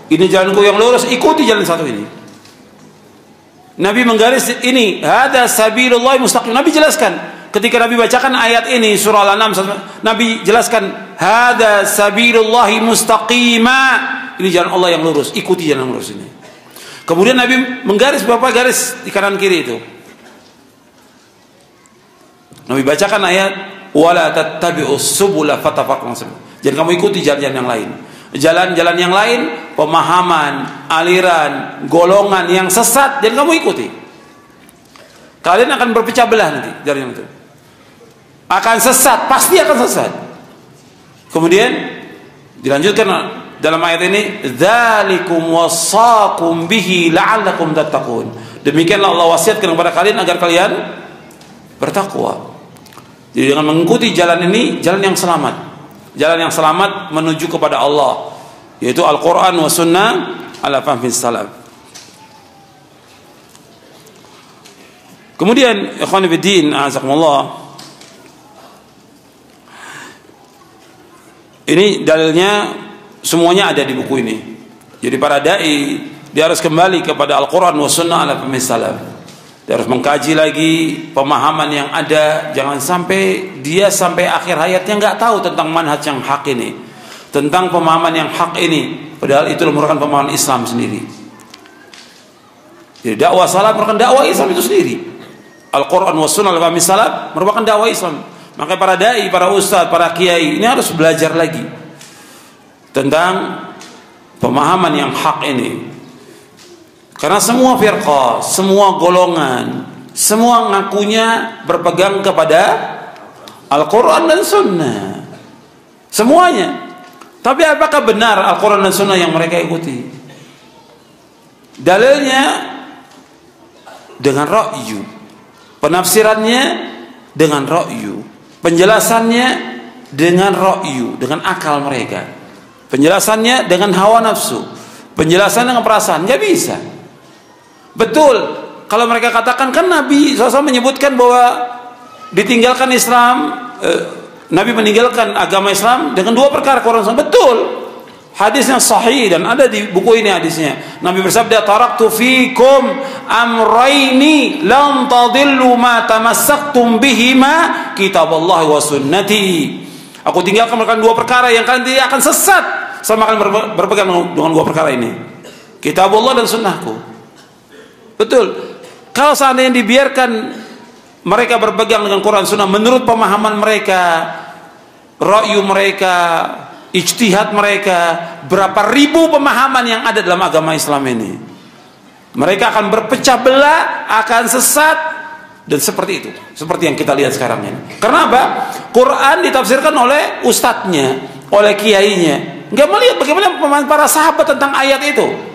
A: ini jalanku yang lurus, ikuti jalan satu ini. Nabi menggaris ini, hadza sabilullah mustaqim. Nabi jelaskan ketika Nabi bacakan ayat ini surah Al-An'am, Nabi jelaskan hadza sabilullah mustaqima, ini jalan Allah yang lurus, ikuti jalan yang lurus ini. Kemudian Nabi menggaris beberapa garis di kanan kiri itu. Nabi bacakan ayat wala tattabi'us subula fatafarraqu. Jangan kamu ikuti jalan-jalan yang lain. Jalan-jalan yang lain, pemahaman, aliran, golongan yang sesat, jangan kamu ikuti. Kalian akan berpecah belah nanti jalan itu. Akan sesat, pasti akan sesat. Kemudian dilanjutkan dalam ayat ini, dzalikum wasaqum bihi la'allakum tattaqun. Demikianlah Allah wasiatkan kepada kalian agar kalian bertakwa. Jadi dengan mengikuti jalan ini, jalan yang selamat. Jalan yang selamat menuju kepada Allah, yaitu Al-Quran wa Sunnah ala fahmi salaf. Kemudian ikhwan fillah, azakumullah, ini dalilnya semuanya ada di buku ini. Jadi para dai dia harus kembali kepada Al-Quran wa Sunnah ala fahmi salaf. Dia harus mengkaji lagi pemahaman yang ada. Jangan sampai dia sampai akhir hayatnya nggak tahu tentang manhaj yang hak ini, tentang pemahaman yang hak ini, padahal itu merupakan pemahaman Islam sendiri. Jadi dakwah salaf merupakan dakwah Islam itu sendiri. Al-Quran wa Sunnah al-Fahmi salaf merupakan dakwah Islam. Maka para dai, para ustaz, para kiai ini harus belajar lagi tentang pemahaman yang hak ini. Karena semua firqah, semua golongan, semua ngakunya berpegang kepada Al-Quran dan Sunnah, semuanya. Tapi apakah benar Al-Quran dan Sunnah yang mereka ikuti? Dalilnya dengan ra'yu, penafsirannya dengan ra'yu, penjelasannya dengan ra'yu, dengan akal mereka, penjelasannya dengan hawa nafsu, penjelasan dengan perasaan. Nggak bisa. Betul kalau mereka katakan, kan Nabi SAW menyebutkan bahwa ditinggalkan Islam, Nabi meninggalkan agama Islam dengan dua perkara, Quran Sunnah. Betul, hadisnya sahih dan ada di buku ini hadisnya. Nabi bersabda, taraktu fikum amraini lam tadillu ma tamassaktum bihima kitaballahi wa sunnati. Aku tinggalkan dua perkara yang kalian tidak akan sesat sama kalian berpegang dengan dua perkara ini, kitabullah dan sunnahku. Betul. Kalau seandainya dibiarkan mereka berpegang dengan Quran Sunnah menurut pemahaman mereka, ra'yu mereka, ijtihad mereka, berapa ribu pemahaman yang ada dalam agama Islam ini, mereka akan berpecah belah, akan sesat, dan seperti itu, seperti yang kita lihat sekarang ini. Karena apa? Quran ditafsirkan oleh ustadznya, oleh kiainya, nggak melihat bagaimana pemahaman para sahabat tentang ayat itu.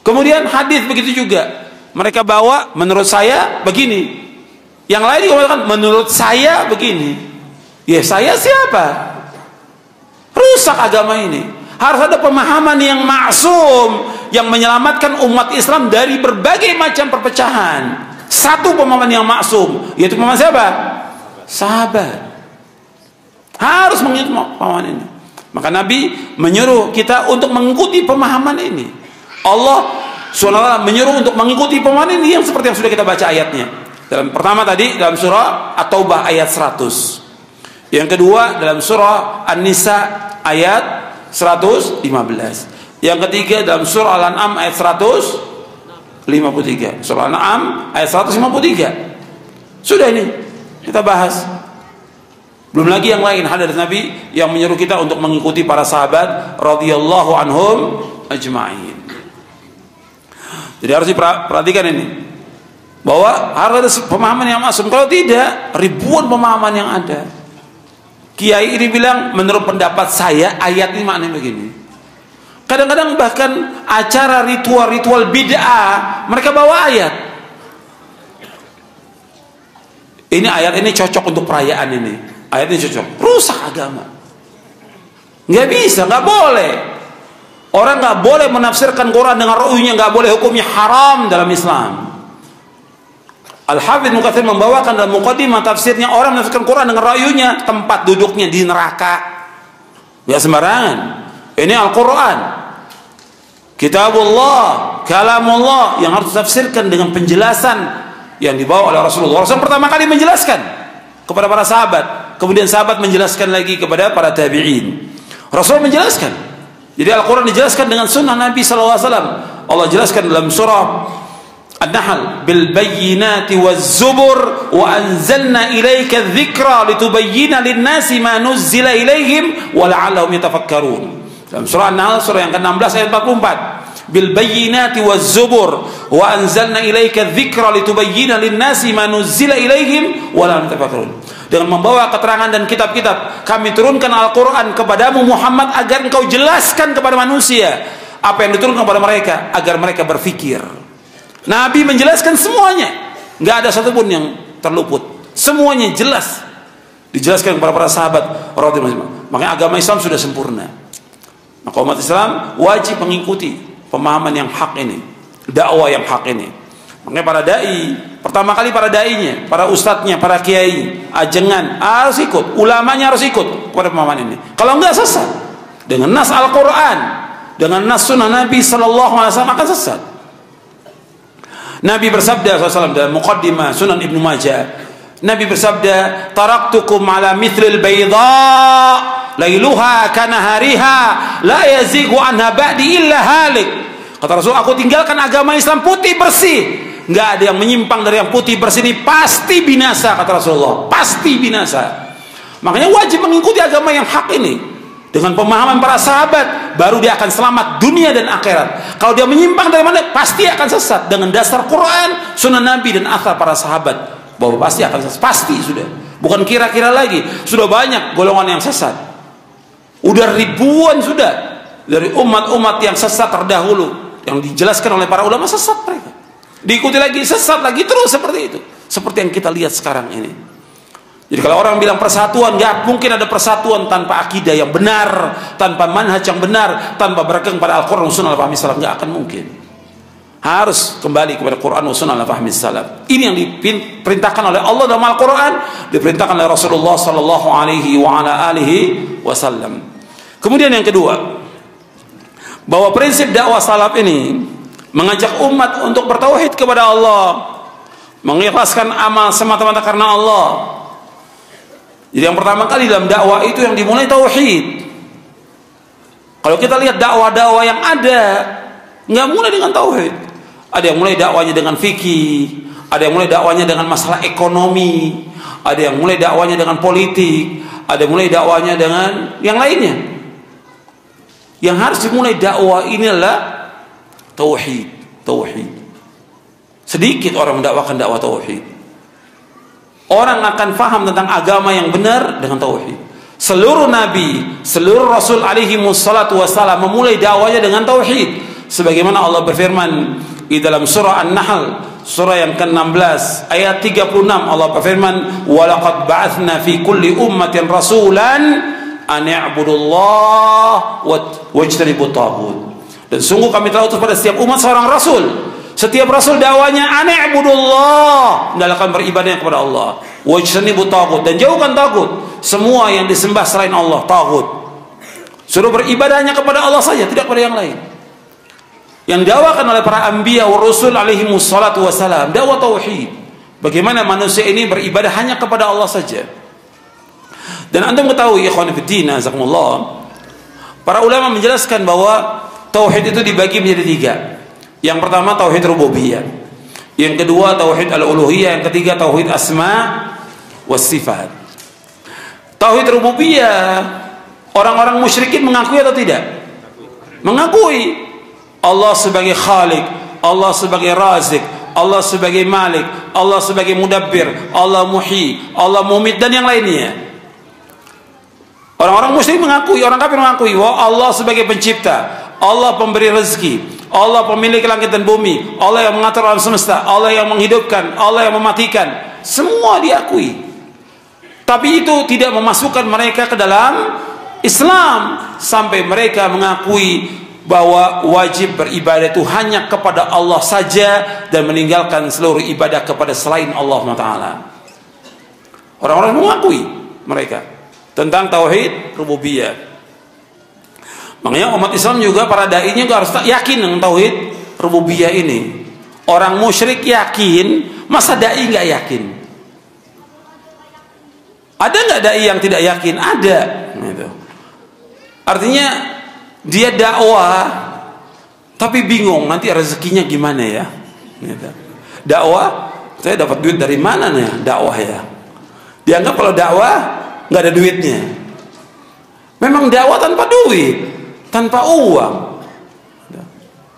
A: Kemudian hadis begitu juga, mereka bawa menurut saya begini, yang lain juga mengatakan menurut saya begini. Ya saya siapa? Rusak agama ini. Harus ada pemahaman yang maksum, yang menyelamatkan umat Islam dari berbagai macam perpecahan. Satu pemahaman yang maksum, yaitu pemahaman siapa? Sahabat. Harus mengikuti pemahaman ini. Maka Nabi menyuruh kita untuk mengikuti pemahaman ini. Allah SWT menyuruh untuk mengikuti pemahaman ini yang seperti yang sudah kita baca ayatnya. Pertama tadi dalam surah At-Taubah ayat 100. Yang kedua dalam surah An-Nisa ayat 115. Yang ketiga dalam surah Al-An'am ayat 153. Surah Al-An'am ayat 153. Sudah ini kita bahas. Belum lagi yang lain hadis Nabi yang menyuruh kita untuk mengikuti para sahabat radhiyallahu anhum ajma'in. Jadi harus diperhatikan ini. bahwa harus ada pemahaman yang masuk. Kalau tidak, ribuan pemahaman yang ada. Kiai ini bilang, menurut pendapat saya ayat ini maknanya begini. Kadang-kadang bahkan acara ritual bid'ah mereka bawa ayat. Ini ayat ini cocok untuk perayaan ini. Ayat ini cocok. Rusak agama. Nggak bisa, nggak boleh. Orang nggak boleh menafsirkan Quran dengan ru'yunya, nggak boleh, hukumnya haram dalam Islam. Al-Hafidz Ibnu Katsir membawakan dalam muqaddimah tafsirnya, orang menafsirkan Quran dengan ra'yunya, tempat duduknya di neraka. Ya sembarangan. Ini Al-Quran, Kitabullah, Kalamullah, yang harus ditafsirkan dengan penjelasan yang dibawa oleh Rasulullah. Rasul pertama kali menjelaskan kepada para sahabat, kemudian sahabat menjelaskan lagi kepada para tabi'in. Rasul menjelaskan. Jadi Al-Quran dijelaskan dengan sunnah Nabi SAW. Allah jelaskan dalam surah An-Nahl, bil bayyinati waz zubur wa anzalna ilaika dzikra litubayyana lin-nasi ma nuzzila ilaihim wa la'allahum yatafakkarun. Dalam surah An-Nahl surah yang ke-16 ayat 44, bil bayyinati waz zubur wa anzalna ilaika dzikra litubayyana lin-nasi ma nuzzila ilaihim wa la'allahum yatafakkarun. Dengan membawa keterangan dan kitab-kitab, kami turunkan Al-Quran kepadamu Muhammad agar engkau jelaskan kepada manusia apa yang diturunkan kepada mereka, agar mereka berfikir. Nabi menjelaskan semuanya, nggak ada satupun yang terluput, semuanya jelas dijelaskan kepada para sahabat. Makanya agama Islam sudah sempurna. Maka umat Islam wajib mengikuti pemahaman yang hak ini, dakwah yang hak ini. Makanya para dai, pertama kali para dainya, para ustadznya, para kiai, ajengan harus ikut, ulamanya harus ikut kepada pemahaman ini. Kalau enggak sesat. Dengan nas Al-Quran, dengan nas sunnah Nabi SAW akan sesat. Nabi bersabda SAW dalam muqaddimah Sunan Ibnu Majah, Nabi bersabda, taraktukum ala mithlil bayda lailuha kanahariha la yazigu anha ba'di illa halik. Kata Rasul, aku tinggalkan agama Islam putih bersih, nggak ada yang menyimpang dari yang putih bersih ini, pasti binasa. Kata Rasulullah, pasti binasa. Makanya wajib mengikuti agama yang hak ini dengan pemahaman para sahabat, baru dia akan selamat dunia dan akhirat. Kalau dia menyimpang dari mana, pasti akan sesat dengan dasar Quran, sunnah Nabi dan athar para sahabat, bahwa pasti akan sesat. Pasti sudah, bukan kira-kira lagi. Sudah banyak golongan yang sesat, udah ribuan sudah dari umat-umat yang sesat terdahulu, yang dijelaskan oleh para ulama, sesat mereka, diikuti lagi, sesat lagi, terus seperti itu, seperti yang kita lihat sekarang ini. Jadi kalau orang bilang persatuan, nggak mungkin ada persatuan tanpa akidah yang benar, tanpa manhaj yang benar, tanpa berpegang pada Al-Quran, Sunnah, Al-Fahmi Salaf, nggak akan mungkin. Harus kembali kepada Quran, Sunnah, Al-Fahmi Salaf. Ini yang diperintahkan oleh Allah dalam Al-Quran, diperintahkan oleh Rasulullah Sallallahu Alaihi Wasallam. Kemudian yang kedua, bahwa prinsip dakwah salaf ini mengajak umat untuk bertauhid kepada Allah, mengikhlaskan amal semata-mata karena Allah. Jadi yang pertama kali dalam dakwah itu yang dimulai tauhid. Kalau kita lihat dakwah-dakwah yang ada, nggak mulai dengan tauhid. Ada yang mulai dakwanya dengan fikih, ada yang mulai dakwanya dengan masalah ekonomi, ada yang mulai dakwanya dengan politik, ada yang mulai dakwanya dengan yang lainnya. Yang harus dimulai dakwah ini adalah tauhid, tauhid. Sedikit orang mendakwakan dakwah tauhid. Orang akan faham tentang agama yang benar dengan tauhid. Seluruh nabi, seluruh rasul alaihi wassalatu wassalam memulai dakwanya dengan tauhid. Sebagaimana Allah berfirman di dalam surah An-Nahl, surah yang ke-16 ayat 36, Allah berfirman, "Wa laqad ba'atsna fi kulli ummatin rasulan an i'budullaha wajtanibut taghut." Dan sungguh kami telah utus pada setiap umat seorang rasul. Setiap rasul dakwanya an'budullah, hendaklah beribadah kepada Allah, wajtanibut taghut, dan jauhkan taghut, semua yang disembah selain Allah, taghut. Suruh beribadahnya kepada Allah saja, tidak kepada yang lain. Yang didakwakan oleh para anbiya wa rasul alaihi wassalatu wassalam, dakwah tauhid. Bagaimana manusia ini beribadah hanya kepada Allah saja. Dan antum ketahui ikhwan fillah, jazakumullah, para ulama menjelaskan bahwa tauhid itu dibagi menjadi 3. Yang pertama tauhid rububiyah, yang kedua tauhid al-uluhiyah, yang ketiga tauhid asma was sifat. Tauhid rububiyah, orang-orang musyrikin mengakui atau tidak? Mengakui Allah sebagai khalik, Allah sebagai razik, Allah sebagai Malik, Allah sebagai Mudabbir, Allah Muhyi, Allah Mumit, dan yang lainnya. Orang-orang musyrik mengakui, orang kafir mengakui bahwa Allah sebagai pencipta, Allah pemberi rezeki, Allah pemilik langit dan bumi, Allah yang mengatur alam semesta, Allah yang menghidupkan, Allah yang mematikan. Semua diakui. Tapi itu tidak memasukkan mereka ke dalam Islam, sampai mereka mengakui bahwa wajib beribadah itu hanya kepada Allah saja dan meninggalkan seluruh ibadah kepada selain Allah Taala. Orang-orang mengakui mereka tentang tauhid rububiyah. Makanya umat Islam juga, para dai-nya juga harus yakin dengan tauhid rububiyah ini. Orang musyrik yakin, masa dai nggak yakin? Ada nggak dai yang tidak yakin? Ada. Gitu. Artinya dia dakwah tapi bingung nanti rezekinya gimana ya. Gitu. Dakwah, saya dapat duit dari mana nih dakwah ya? Dianggap kalau dakwah nggak ada duitnya. Memang dakwah tanpa duit, tanpa uang.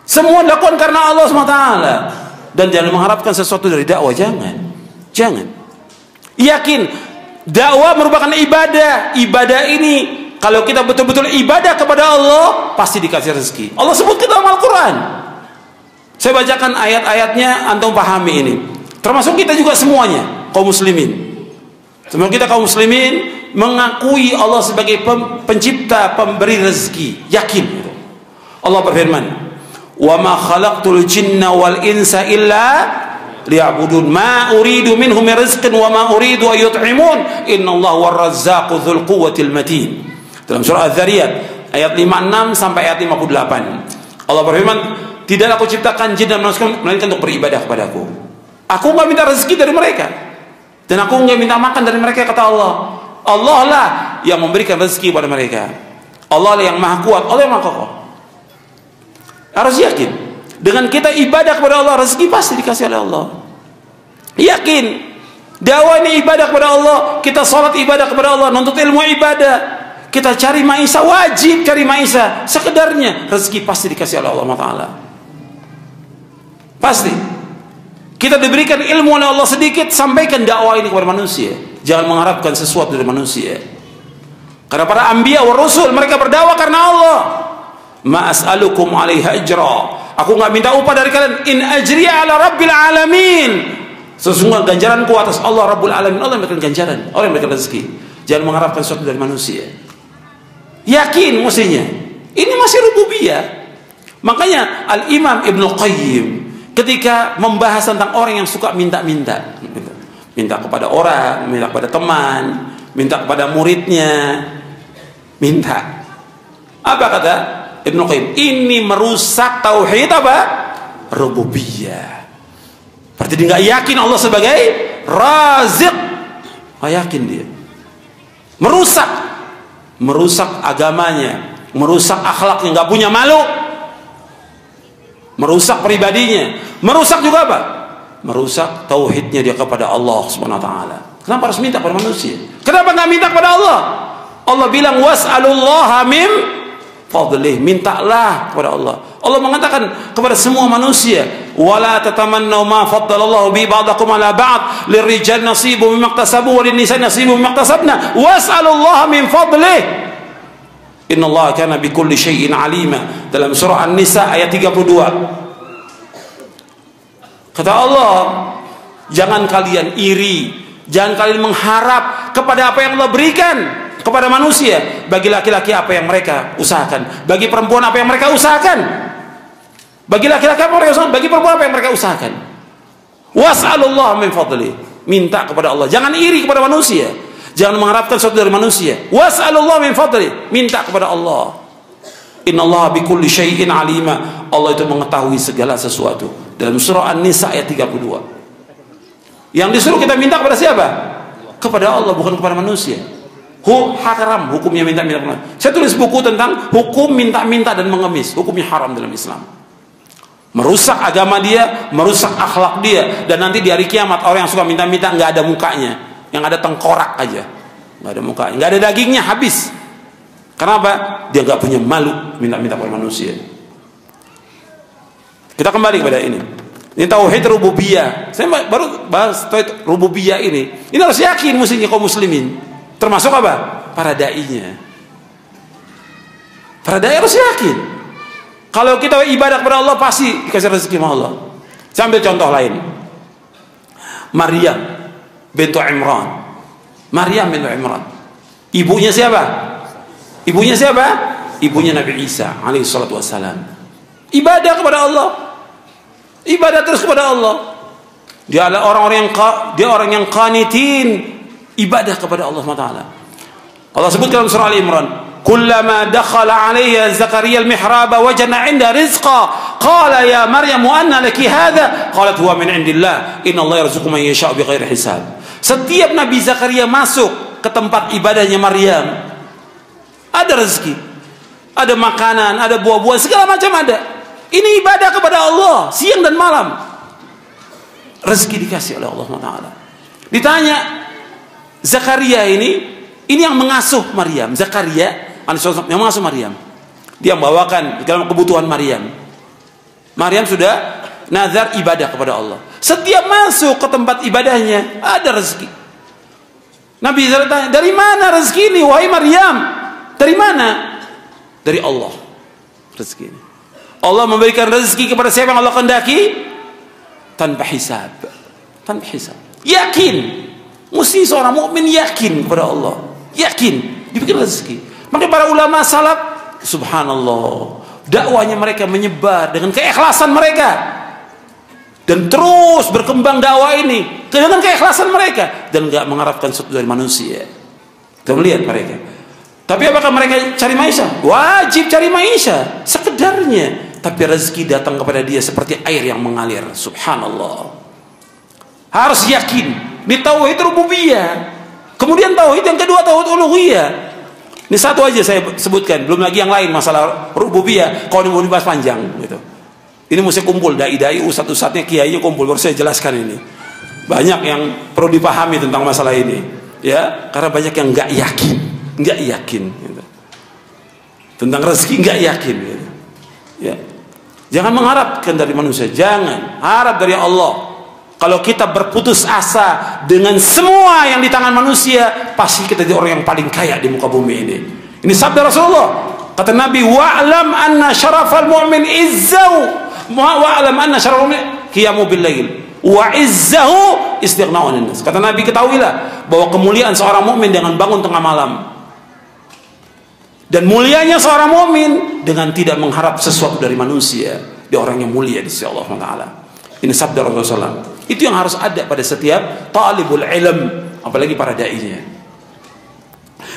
A: Semua dilakukan karena Allah SWT. Dan jangan mengharapkan sesuatu dari dakwah, jangan. Yakin dakwah merupakan ibadah. Ibadah ini kalau kita betul-betul ibadah kepada Allah, pasti dikasih rezeki. Allah sebut dalam Al-Quran. Saya bacakan ayat-ayatnya, antum pahami ini. Termasuk kita juga semuanya, kaum muslimin. Semua kita kaum muslimin mengakui Allah sebagai pencipta, pemberi rezeki, yakin. Allah berfirman, "Wa ma khalaqtul jinna wal insa illa liya'budun ma uridu minhum min rizqin wa ma uridu an yut'imun innallaha war-razzaqu dzul quwwatil matin." Dalam surah Az-Zariyat ayat 56 sampai ayat 58. Allah berfirman, "Tidaklah aku ciptakan jin dan manusia melainkan untuk beribadah kepadaku. Aku enggak minta rezeki dari mereka. Dan aku enggak minta makan dari mereka," kata Allah. Allah lah yang memberikan rezeki kepada mereka. Allah lah yang maha kuat, Allah yang maha kokoh. Harus yakin. Dengan kita ibadah kepada Allah, rezeki pasti dikasih oleh Allah. Yakin. Dakwah ini ibadah kepada Allah. Kita sholat ibadah kepada Allah. Nuntut ilmu ibadah. Kita cari maisha, wajib cari maisha. Sekedarnya, rezeki pasti dikasih oleh Allah Ta'ala. Pasti. Kita diberikan ilmu oleh Allah sedikit, sampaikan dakwah ini kepada manusia. Jangan mengharapkan sesuatu dari manusia. Karena para anbiya wa rasul, mereka berdakwah karena Allah. Ma as'alukum 'alaihi ajra. Aku enggak minta upah dari kalian. In ajriya 'ala rabbil alamin. Sesungguhnya ganjaranku atas Allah Rabbul Alamin. Allah yang memberikan ganjaran, Allah yang memberikan rezeki. Jangan mengharapkan sesuatu dari manusia. Yakin mestinya. Ini masih rububiyah. Makanya Al-Imam Ibnu Qayyim ketika membahas tentang orang yang suka minta-minta, minta kepada orang, minta kepada teman, minta kepada muridnya, minta. Apa kata Ibnu Qayyim? Ini merusak tauhid apa? Rububiyah. Berarti dia nggak yakin Allah sebagai Razik. Nggak yakin dia. Merusak agamanya, merusak akhlaknya, nggak punya malu, merusak pribadinya, merusak juga apa? Merusak tauhidnya dia kepada Allah Subhanahu wa taala. Kenapa harus minta kepada manusia? Kenapa nggak minta kepada Allah? Allah bilang was'alullaha min fadlih, mintalah kepada Allah. Allah mengatakan kepada semua manusia, wala tatamannaw ma faddalallahu bi ba'dakum ala ba'd, lirrijal nasibu mimma iktasabu wa lin-nisa'i nasibu mimma iktasabna, was'alullaha min fadlih. Innallaha kana bikulli syai'in 'alima. Dalam surah An-Nisa ayat 32. Kata Allah, jangan kalian iri, jangan kalian mengharap kepada apa yang Allah berikan kepada manusia. Bagi laki-laki apa yang mereka usahakan, bagi perempuan apa yang mereka usahakan. Bagi laki-laki apa yang mereka usahakan, bagi perempuan apa yang mereka usahakan. Was'alullah min fadli, minta kepada Allah, jangan iri kepada manusia, jangan mengharapkan sesuatu dari manusia. Was'alullah min fadli, minta kepada Allah. Innallaha bikulli syai'in 'alima. Allah itu mengetahui segala sesuatu. Dalam surah An-Nisa ayat 32. Yang disuruh kita minta kepada siapa? Kepada Allah, bukan kepada manusia. Haram hukumnya minta-minta. Saya tulis buku tentang hukum minta-minta dan mengemis. Hukumnya haram dalam Islam. Merusak agama dia, merusak akhlak dia, dan nanti di hari kiamat orang yang suka minta-minta nggak ada mukanya, yang ada tengkorak aja, nggak ada mukanya, nggak ada dagingnya, habis. Kenapa? Dia nggak punya malu minta-minta kepada manusia. Kita kembali kepada ini. Ini tauhid rububiyah. Saya baru bahas tauhid rububiyah ini. Ini harus yakin mestinya kaum muslimin. Termasuk apa? Para dai-nya. Para dai harus yakin. Kalau kita ibadah kepada Allah pasti dikasih rezeki sama Allah. Saya ambil contoh lain. Maryam bintu Imran. Maryam bintu Imran. Ibunya siapa? Ibunya siapa? Ibunya Nabi Isa alaihi salatu wassalam. Ibadah kepada Allah. Ibadah terus kepada Allah. Dia adalah orang yang qanitin, ibadah kepada Allah SWT. Allah sebut dalam surah Al-Imran, "Kullama dakhala 'alayha Zakaria al-mihrab wajada 'inda rizqa, qala ya Maryam anna laki hadha?" Qalat huwa min 'indillah, innallaha yarzuqu man yasha'u bighairi hisab. Setiap Nabi Zakaria masuk ke tempat ibadahnya Maryam, ada rezeki, ada makanan, ada buah-buahan, segala macam ada. Ini ibadah kepada Allah siang dan malam. Rezeki dikasih oleh Allah SWT. Ditanya, Zakaria ini yang mengasuh Maryam. Zakaria yang mengasuh Maryam. Dia membawakan dalam kebutuhan Maryam. Maryam sudah nazar ibadah kepada Allah. Setiap masuk ke tempat ibadahnya ada rezeki. Nabi tanya, dari mana rezeki ini wahai Maryam? Dari mana? Dari Allah rezeki ini. Allah memberikan rezeki kepada siapa yang Allah kehendaki tanpa hisab. Tanpa hisab. Yakin. Mesti seorang mukmin yakin kepada Allah. Yakin diberikan rezeki. Maka para ulama salaf, subhanallah, dakwahnya mereka menyebar dengan keikhlasan mereka. Dan terus berkembang dakwah ini dengan keikhlasan mereka dan enggak mengharapkan sesuatu dari manusia. Kita melihat mereka. Tapi apakah mereka cari maisha? Wajib cari maisha, sekedarnya. Tapi rezeki datang kepada dia seperti air yang mengalir. Subhanallah. Harus yakin. Ini tauhid rububiyah. Kemudian tauhid yang kedua tauhid uluhiyah. Ini satu aja saya sebutkan. Belum lagi yang lain masalah rububiyah. Kalau ini mau dibahas panjang gitu. Ini mesti kumpul dai-dai, ustadz-ustadznya, kiainya kumpul baru saya jelaskan ini. Banyak yang perlu dipahami tentang masalah ini. Ya, karena banyak yang nggak yakin gitu. Tentang rezeki nggak yakin gitu. Ya. Jangan mengharapkan dari manusia, jangan harap dari Allah. Kalau kita berputus asa dengan semua yang di tangan manusia, pasti kita jadi orang yang paling kaya di muka bumi ini. Ini sabda Rasulullah. Kata Nabi, wa'lam anna syarafal mu'min izzahu, wa'lam anna syarafal mu'min qiyamu bil lail, wa izzahu istighna'u 'anil nas. Kata Nabi, ketahuilah bahwa kemuliaan seorang mukmin dengan bangun tengah malam. Dan mulianya seorang mukmin dengan tidak mengharap sesuatu dari manusia. Dia orang yang mulia di sisi Allah SWT. Ini sabda Rasulullah SAW. Itu yang harus ada pada setiap talibul ilm, apalagi para dai-nya.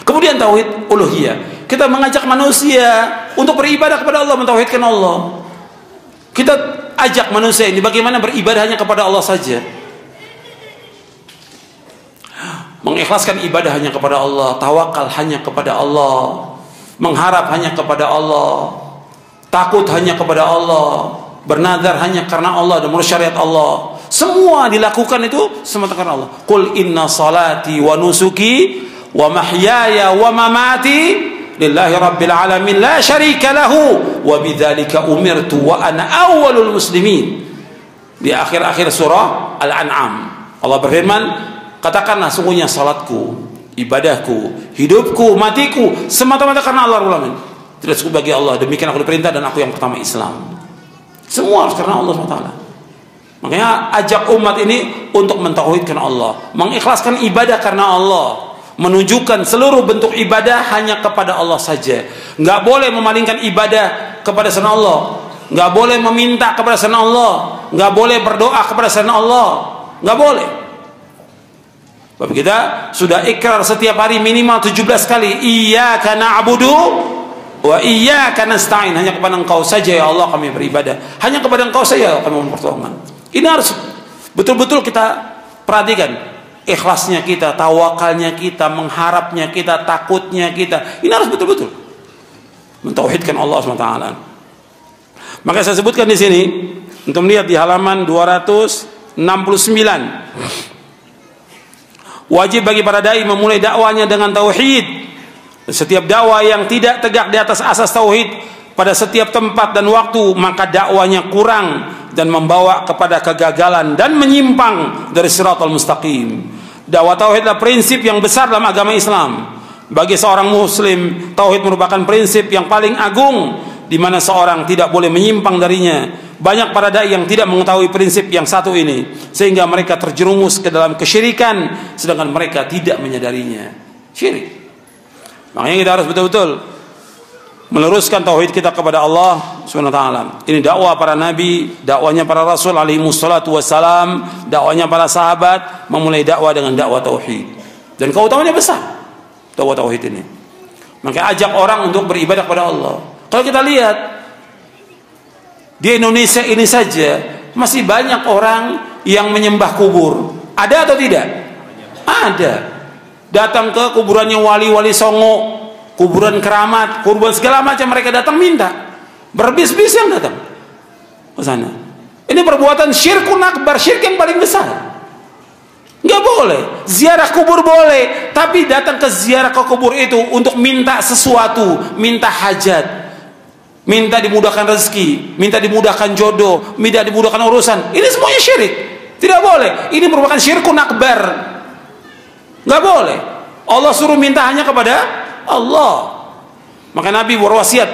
A: Kemudian tauhid uluhiyah. Kita mengajak manusia untuk beribadah kepada Allah, mentauhidkan Allah. Kita ajak manusia ini bagaimana beribadah hanya kepada Allah saja. Mengikhlaskan ibadah hanya kepada Allah, tawakal hanya kepada Allah, mengharap hanya kepada Allah, takut hanya kepada Allah, bernazar hanya karena Allah dan menurut syariat Allah. Semua dilakukan itu semata karena Allah. Qul inna salati wa nusuki wa mahyaya wa mamati lillahi rabbil alamin la syarika lahu wa bidzalika umirtu wa ana awwalul muslimin. Di akhir-akhir surah Al-An'am Allah berfirman, katakanlah sungguhnya salatku, ibadahku, hidupku, matiku semata-mata karena Allah Rabbul Alamin. Tidak cukup bagi Allah, demikian aku diperintah dan aku yang pertama Islam. Semua harus karena Allah SWT. Makanya ajak umat ini untuk mentauhidkan Allah, mengikhlaskan ibadah karena Allah, menunjukkan seluruh bentuk ibadah hanya kepada Allah saja. Nggak boleh memalingkan ibadah kepada selain Allah, nggak boleh meminta kepada selain Allah, nggak boleh berdoa kepada selain Allah, nggak boleh. Bapak kita sudah ikrar setiap hari minimal 17 kali, iyyaka na'budu wa iyyaka nasta'in, hanya kepada Engkau saja ya Allah kami beribadah, hanya kepada Engkau saja kami mohon pertolongan. Ini harus betul-betul kita perhatikan, ikhlasnya kita, tawakalnya kita, mengharapnya kita, takutnya kita. Ini harus betul-betul mentauhidkan Allah SWT. Maka saya sebutkan di sini untuk melihat di halaman 269. Wajib bagi para dai memulai dakwanya dengan tauhid. Setiap dakwah yang tidak tegak di atas asas tauhid pada setiap tempat dan waktu, maka dakwanya kurang dan membawa kepada kegagalan dan menyimpang dari siratal mustaqim. Dakwah tauhid adalah prinsip yang besar dalam agama Islam. Bagi seorang muslim, tauhid merupakan prinsip yang paling agung di mana seorang tidak boleh menyimpang darinya. Banyak para dai yang tidak mengetahui prinsip yang satu ini sehingga mereka terjerumus ke dalam kesyirikan sedangkan mereka tidak menyadarinya. Syirik. Makanya kita harus betul-betul meluruskan tauhid kita kepada Allah Subhanahu wa taala. Ini dakwah para nabi, dakwahnya para rasul alaihi wassalatu wassalam, dakwahnya para sahabat memulai dakwah dengan dakwah tauhid. Dan keutamaannya besar dakwah tauhid ini. Maka ajak orang untuk beribadah kepada Allah. Kalau kita lihat di Indonesia ini saja masih banyak orang yang menyembah kubur. Ada atau tidak? Ada. Datang ke kuburannya wali-wali Songo, kuburan keramat, kuburan segala macam mereka datang minta. Berbis-bis yang datang ke sana. Ini perbuatan syirkun akbar, syirik yang paling besar. Nggak boleh. Ziarah kubur boleh, tapi datang ke ziarah ke kubur itu untuk minta sesuatu, minta hajat, minta dimudahkan rezeki, minta dimudahkan jodoh, minta dimudahkan urusan. Ini semuanya syirik. Tidak boleh. Ini merupakan syirkun akbar. Nggak boleh. Allah suruh minta hanya kepada Allah. Maka Nabi berwasiat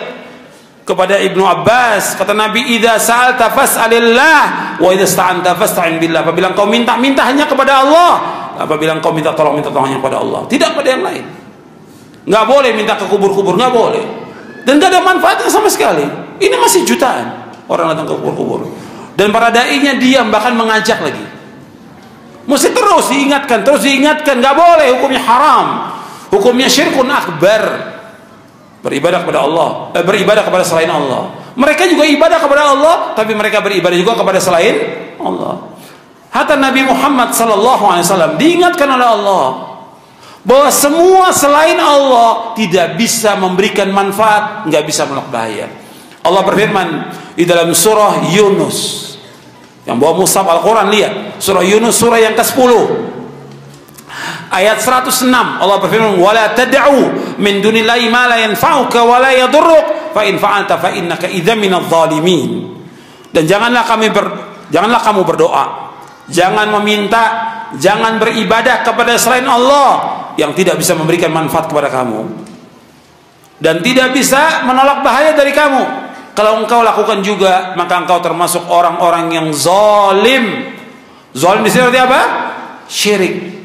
A: kepada Ibnu Abbas, kata Nabi, idza sa'alta fas'alillah wa idza sta'anta fasta'in billah. Apabila engkau minta hanya kepada Allah, apabila engkau minta tolong hanya kepada Allah, tidak pada yang lain. Nggak boleh minta ke kubur-kubur, nggak boleh. Dan nggak ada manfaatnya sama sekali. Ini masih jutaan orang datang ke kubur-kubur. Dan para dai-nya diam, bahkan mengajak lagi. Mesti terus diingatkan, nggak boleh, hukumnya haram, hukumnya syirkun akbar. Beribadah kepada Allah, beribadah kepada selain Allah. Mereka juga ibadah kepada Allah, tapi mereka beribadah juga kepada selain Allah. Hatta Nabi Muhammad SAW diingatkan oleh Allah bahwa semua selain Allah tidak bisa memberikan manfaat, nggak bisa menolak bahaya. Allah berfirman di dalam surah Yunus. Yang bawa mushaf Al-Quran, lihat surah Yunus, surah yang ke-10 ayat 106. Allah berfirman, wala tad'u min dunillahi ma la yanfa'uka wa la yadurruk fa in fa'alta fa innaka idzan minadh dhalimin. Dan janganlah kamu berdoa, jangan meminta, jangan beribadah kepada selain Allah yang tidak bisa memberikan manfaat kepada kamu dan tidak bisa menolak bahaya dari kamu. Kalau engkau lakukan juga, maka engkau termasuk orang-orang yang zalim. Zalim di sini artinya apa? Syirik.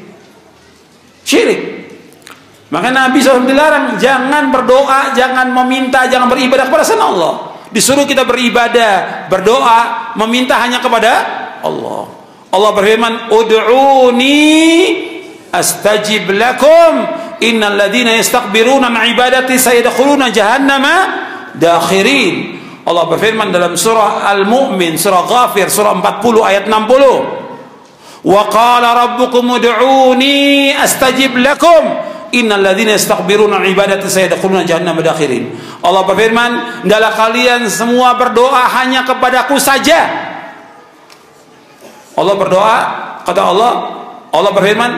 A: Maka Nabi SAW dilarang, jangan berdoa, jangan meminta, jangan beribadah kepada selain Allah. Disuruh kita beribadah, berdoa, meminta hanya kepada Allah. Allah berfirman, ud'uni astajib lakum innal ladzina yastakbiruna an ibadati sayadkhuluna jahannama dakhirin. Allah berfirman dalam surah Al-Mu'min, surah Ghafir, surah 40 ayat 60. Wa qala rabbukum ud'uni astajib lakum innal ladzina yastakbiruna an ibadati sayadkhuluna jahannama dakhirin. Allah berfirman, hendaklah kalian semua berdoa hanya kepadaku saja. Allah berdoa, kata Allah berfirman,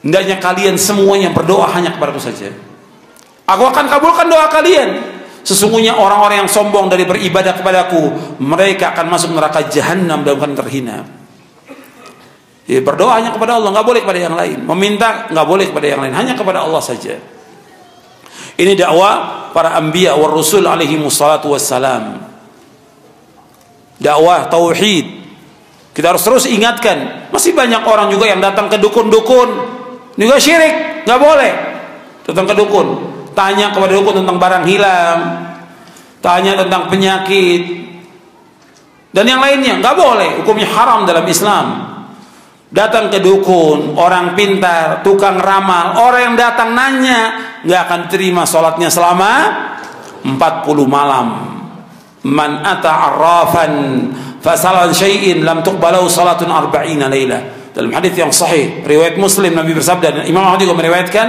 A: hendaknya kalian semuanya berdoa hanya kepadaku saja. Aku akan kabulkan doa kalian. Sesungguhnya orang-orang yang sombong dari beribadah kepadaku, mereka akan masuk neraka jahanam dalam keadaan terhina. Ya, berdoa hanya kepada Allah, nggak boleh kepada yang lain. Meminta nggak boleh kepada yang lain, hanya kepada Allah saja. Ini dakwah para anbiya wa rasul alaihi wassalatu wassalam. Dakwah tauhid. Kita harus terus ingatkan. Masih banyak orang juga yang datang ke dukun-dukun, juga syirik, nggak boleh. Datang ke dukun, tanya kepada dukun tentang barang hilang, tanya tentang penyakit dan yang lainnya, nggak boleh, hukumnya haram dalam Islam. Datang ke dukun, orang pintar, tukang ramal, orang yang datang nanya, nggak akan terima sholatnya selama 40 malam. Man ata arrafan fasalan syai'in lam tuqbalahu salatun 40 lailah. Dalam hadis yang sahih riwayat Muslim, Nabi bersabda, dan Imam Ahmad juga meriwayatkan,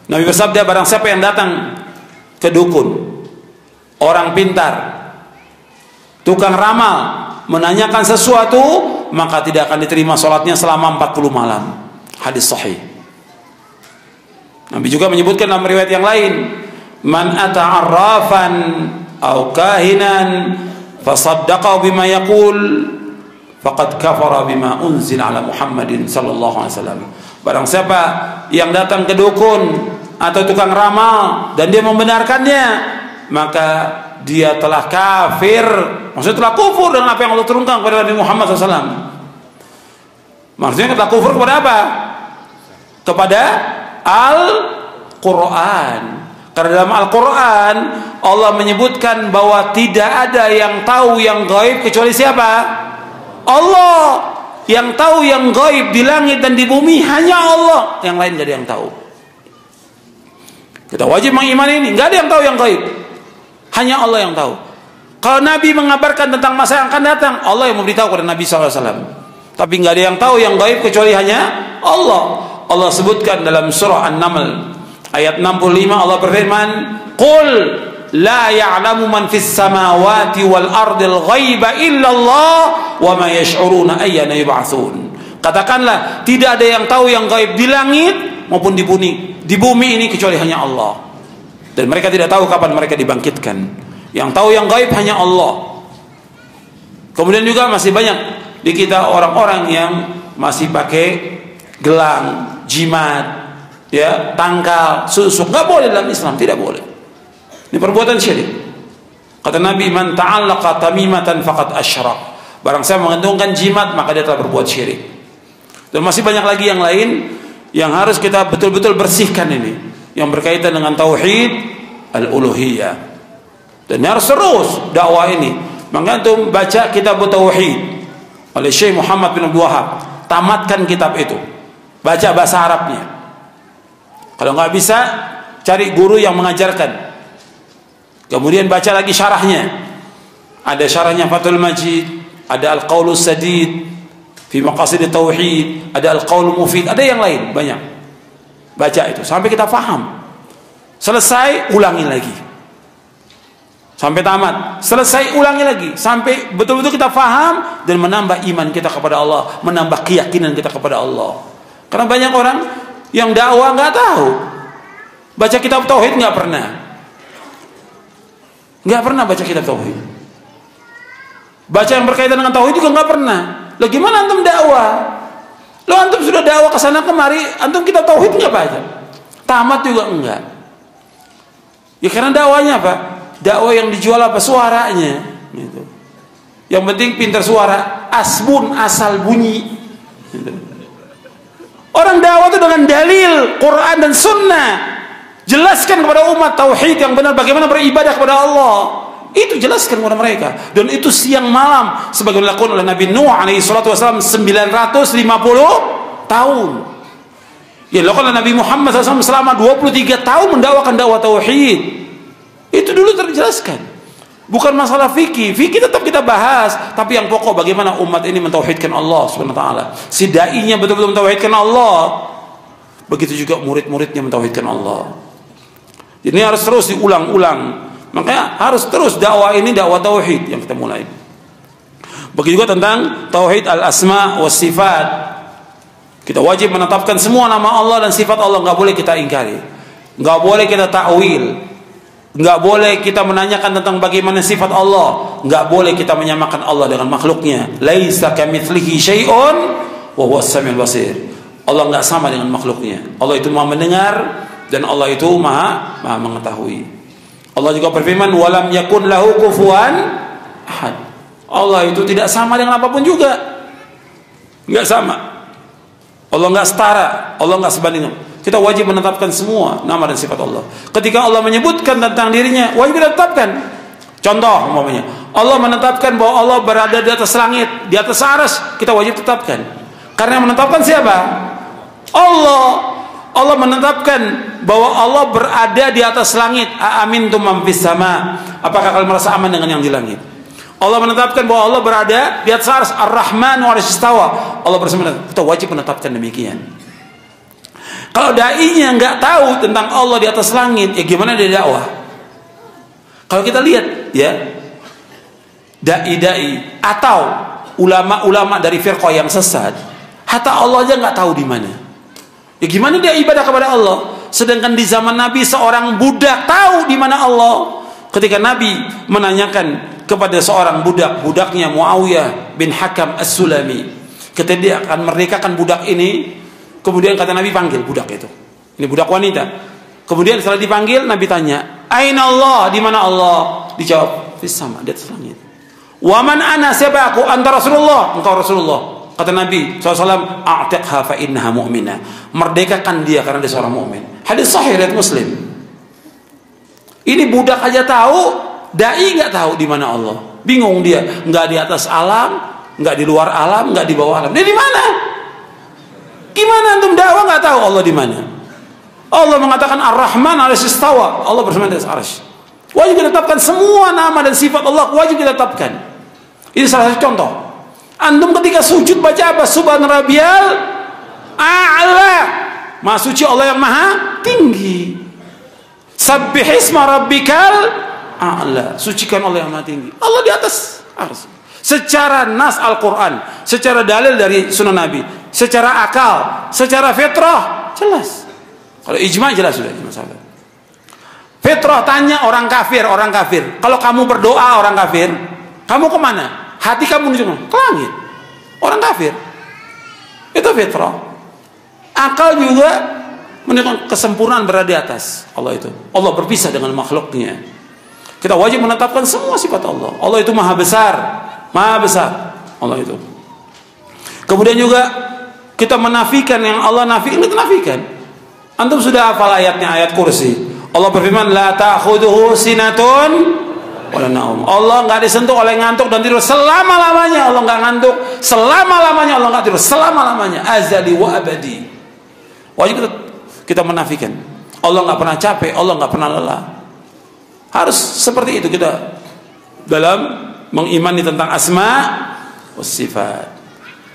A: Nabi bersabda, barang siapa yang datang ke dukun, orang pintar, tukang ramal, menanyakan sesuatu, maka tidak akan diterima sholatnya selama 40 malam. Hadis sahih. Nabi juga menyebutkan dalam riwayat yang lain, man ata arrafan au kahinan fasaddaqahu bima yaqul faqad kafara bima unzila ala Muhammadin sallallahu alaihi wasallam. Barang siapa yang datang ke dukun atau tukang ramal dan dia membenarkannya, maka dia telah kafir, maksudnya telah kufur dengan apa yang Allah turunkan kepada Nabi Muhammad SAW. Maksudnya telah kufur kepada apa? Kepada Al-Quran. Karena dalam Al-Quran Allah menyebutkan bahwa tidak ada yang tahu yang gaib kecuali siapa? Allah. Yang tahu yang gaib di langit dan di bumi hanya Allah. Yang lain tidak ada yang tahu. Kita wajib mengimani ini. Tidak ada yang tahu yang gaib, hanya Allah yang tahu. Kalau Nabi mengabarkan tentang masa yang akan datang, Allah yang memberitahu kepada Nabi SAW. Tapi tidak ada yang tahu yang gaib kecuali hanya Allah. Allah sebutkan dalam surah An-Naml ayat 65, Allah berfirman, Qul la ya'lamu man fis samawati wal ardil ghaiba illallah wa ma yash'uruna ayyana yub'atsun. Katakanlah, tidak ada yang tahu yang gaib di langit maupun di bumi ini kecuali hanya Allah. Dan mereka tidak tahu kapan mereka dibangkitkan. Yang tahu yang gaib hanya Allah. Kemudian juga masih banyak di kita orang-orang yang masih pakai gelang, jimat, ya, tangkal, susuk. Nggak boleh dalam Islam, tidak boleh. Ini perbuatan syirik. Kata Nabi, man ta'allaqa tamimatan faqad asyrak. Barang siapa mengentungkan jimat, maka dia telah berbuat syirik. Dan masih banyak lagi yang lain yang harus kita betul-betul bersihkan ini, yang berkaitan dengan tauhid al-uluhiyah. Dan harus terus dakwah ini. Maka antum baca kitab tauhid oleh Syekh Muhammad bin Abdul Wahab, tamatkan kitab itu, baca bahasa Arabnya. Kalau nggak bisa, cari guru yang mengajarkan. Kemudian baca lagi syarahnya. Ada syarahnya Fathul Majid, ada Al-Qaulus Sadid fi Maqasid Tauhid, ada Al-Qaul Mufid, ada yang lain banyak. Baca itu sampai kita faham. Selesai, ulangi lagi. Sampai tamat. Selesai, ulangi lagi sampai betul-betul kita faham dan menambah iman kita kepada Allah, menambah keyakinan kita kepada Allah. Karena banyak orang yang dakwah nggak tahu. Baca kitab tauhid nggak pernah. Nggak pernah baca kitab tauhid. Baca yang berkaitan dengan tauhid juga nggak pernah. Lah gimana antum dakwah? Lo antum sudah dakwah ke sana kemari, antum kitab tauhid nggak baca? Tamat juga enggak. Ya karena dakwahnya apa? Dakwah yang dijual apa? Suaranya gitu. Yang penting pintar suara, asbun, asal bunyi gitu. Orang dakwah itu dengan dalil Quran dan Sunnah. Jelaskan kepada umat tauhid yang benar, bagaimana beribadah kepada Allah. Itu jelaskan kepada mereka. Dan itu siang malam, sebagaimana dilakukan oleh Nabi Nuh alaihi salatu wasallam 950 tahun. Ya, dilakukan oleh Nabi Muhammad SAW selama 23 tahun mendakwakan dakwah tauhid. Itu dulu terjelaskan. Bukan masalah fikih. Fikih tetap kita bahas, tapi yang pokok bagaimana umat ini mentauhidkan Allah Subhanahu wa taala. Si dai-nya betul-betul mentauhidkan Allah. Begitu juga murid-muridnya mentauhidkan Allah. Jadi ini harus terus diulang-ulang. Makanya harus terus dakwah ini, dakwah tauhid yang kita mulai. Begitu juga tentang tauhid al-asma wa sifat. Kita wajib menetapkan semua nama Allah dan sifat Allah, nggak boleh kita ingkari, nggak boleh kita takwil, nggak boleh kita menanyakan tentang bagaimana sifat Allah, nggak boleh kita menyamakan Allah dengan makhluknya. Laisa kamitslihi syai'un wa huwas samiul basir. Allah nggak sama dengan makhluknya. Allah itu Maha mendengar dan Allah itu Maha mengetahui. Allah juga berfirman, walam yakun lahu kufuwan ahad. Allah itu tidak sama dengan apapun juga, nggak sama. Allah nggak setara, Allah nggak sebanding. Kita wajib menetapkan semua nama dan sifat Allah. Ketika Allah menyebutkan tentang dirinya, wajib kita tetapkan. Contoh umpamanya, Allah menetapkan bahwa Allah berada di atas langit, di atas arsy, kita wajib tetapkan. Karena yang menetapkan siapa? Allah. Allah menetapkan bahwa Allah berada di atas langit. Amintum man fis sama. Apakah kalian merasa aman dengan yang di langit? Allah menetapkan bahwa Allah berada di atas arsy, Ar-Rahman wa Ar-Istawa. Allah bersama. Kita wajib menetapkan demikian. Kalau dai-nya nggak tahu tentang Allah di atas langit, ya gimana dia dakwah? Kalau kita lihat ya, dai-dai atau ulama-ulama dari firqah yang sesat, hatta Allah aja nggak tahu di mana. Ya gimana dia ibadah kepada Allah? Sedangkan di zaman Nabi seorang budak tahu di mana Allah. Ketika Nabi menanyakan kepada seorang budak, budaknya Muawiyah bin Hakam As-Sulami. Ketika dia akan merdekakan budak ini, kemudian kata Nabi, panggil budak itu. Ini budak wanita. Kemudian setelah dipanggil, Nabi tanya, "Aina Allah?" Di mana Allah? Dijawab, "Fis sama," di atas langit. "Wa man ana?" Siapa aku? "Anta Rasulullah." Engkau Rasulullah. Kata Nabi SAW, "A'tiqha fa innaha mu'minah." Merdekakan dia karena dia seorang mukmin. Hadis sahih riwayat Muslim. Ini budak aja tahu, dai nggak tahu di mana Allah. Bingung dia, nggak di atas alam, nggak di luar alam, nggak di bawah alam. Dia di mana? Gimana antum dakwah nggak tahu Allah di mana? Allah mengatakan Ar-Rahman 'alas istawa. Allah bersama di atas arsy. Wajib kita tetapkan semua nama dan sifat Allah, wajib kita tetapkan. Ini salah satu contoh. Antum ketika sujud baca apa? Subhana rabbiyal a'la. Maha suci Allah yang maha tinggi. Sabbihisma rabbikal a'la. Sucikan Allah yang maha tinggi. Allah di atas arsy. Secara nas Al-Quran, secara dalil dari sunnah Nabi, secara akal, secara fitrah, jelas. Kalau ijma jelas sudah masalah. Fitrah tanya orang kafir. Kalau kamu berdoa orang kafir, kamu kemana? Hati kamu menuju ke langit. Orang kafir. Itu fitrah. Akal juga menunjukkan kesempurnaan berada di atas Allah itu. Allah berpisah dengan makhluknya. Kita wajib menetapkan semua sifat Allah. Allah itu maha besar. Maha besar Allah itu. Kemudian juga kita menafikan yang Allah nafikan, kita nafikan. Antum sudah hafal ayatnya, ayat kursi. Allah berfirman, la ta'khuduhu sinatun wala naum. Allah nggak disentuh oleh ngantuk dan tidur selama-lamanya. Allah nggak ngantuk selama-lamanya. Allah nggak tidur selama-lamanya. Azali wa abadi. Wajib kita menafikan. Allah nggak pernah capek, Allah nggak pernah lelah. Harus seperti itu kita dalam mengimani tentang asma wa sifat.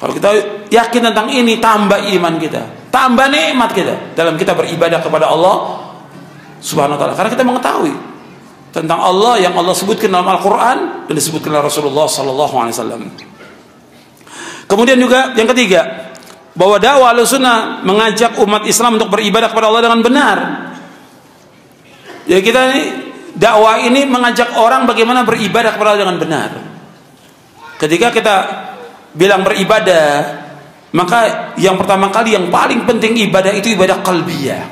A: Kalau kita yakin tentang ini, tambah iman kita, tambah nikmat kita dalam kita beribadah kepada Allah Subhanahu wa taala. Karena kita mengetahui tentang Allah yang Allah sebutkan dalam Al-Qur'an dan disebutkan oleh Rasulullah sallallahu alaihi wasallam. Kemudian juga yang ketiga, bahwa dakwah Ahlussunnah mengajak umat Islam untuk beribadah kepada Allah dengan benar. Jadi kita ini dakwah ini mengajak orang bagaimana beribadah kepada Allah dengan benar. Ketika kita bilang beribadah, maka yang pertama kali yang paling penting ibadah itu ibadah qalbiyah.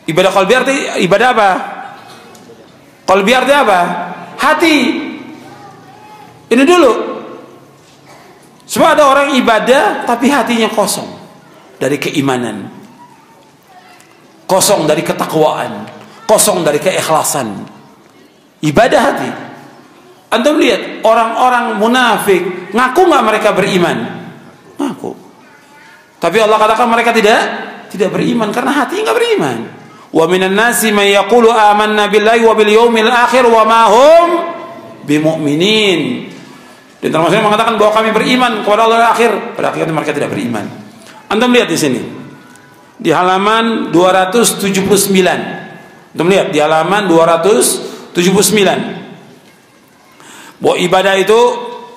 A: Ibadah qalbiyah arti ibadah apa? Qalbiyah arti apa? Hati. Ini dulu. Sebab ada orang ibadah tapi hatinya kosong dari keimanan, kosong dari ketakwaan, kosong dari keikhlasan. Ibadah hati. Antum lihat orang-orang munafik, ngaku nggak mereka beriman? Ngaku. Tapi Allah katakan mereka tidak beriman karena hatinya nggak beriman. Wa minan nasi may yaqulu amanna billahi wa bil yaumil akhir wa ma hum bimu'minin. Dan termasuk yang mengatakan bahwa kami beriman kepada Allah akhir, pada akhirnya mereka tidak beriman. Antum lihat di sini. Di halaman 279. Antum lihat di halaman 279. Bahwa ibadah itu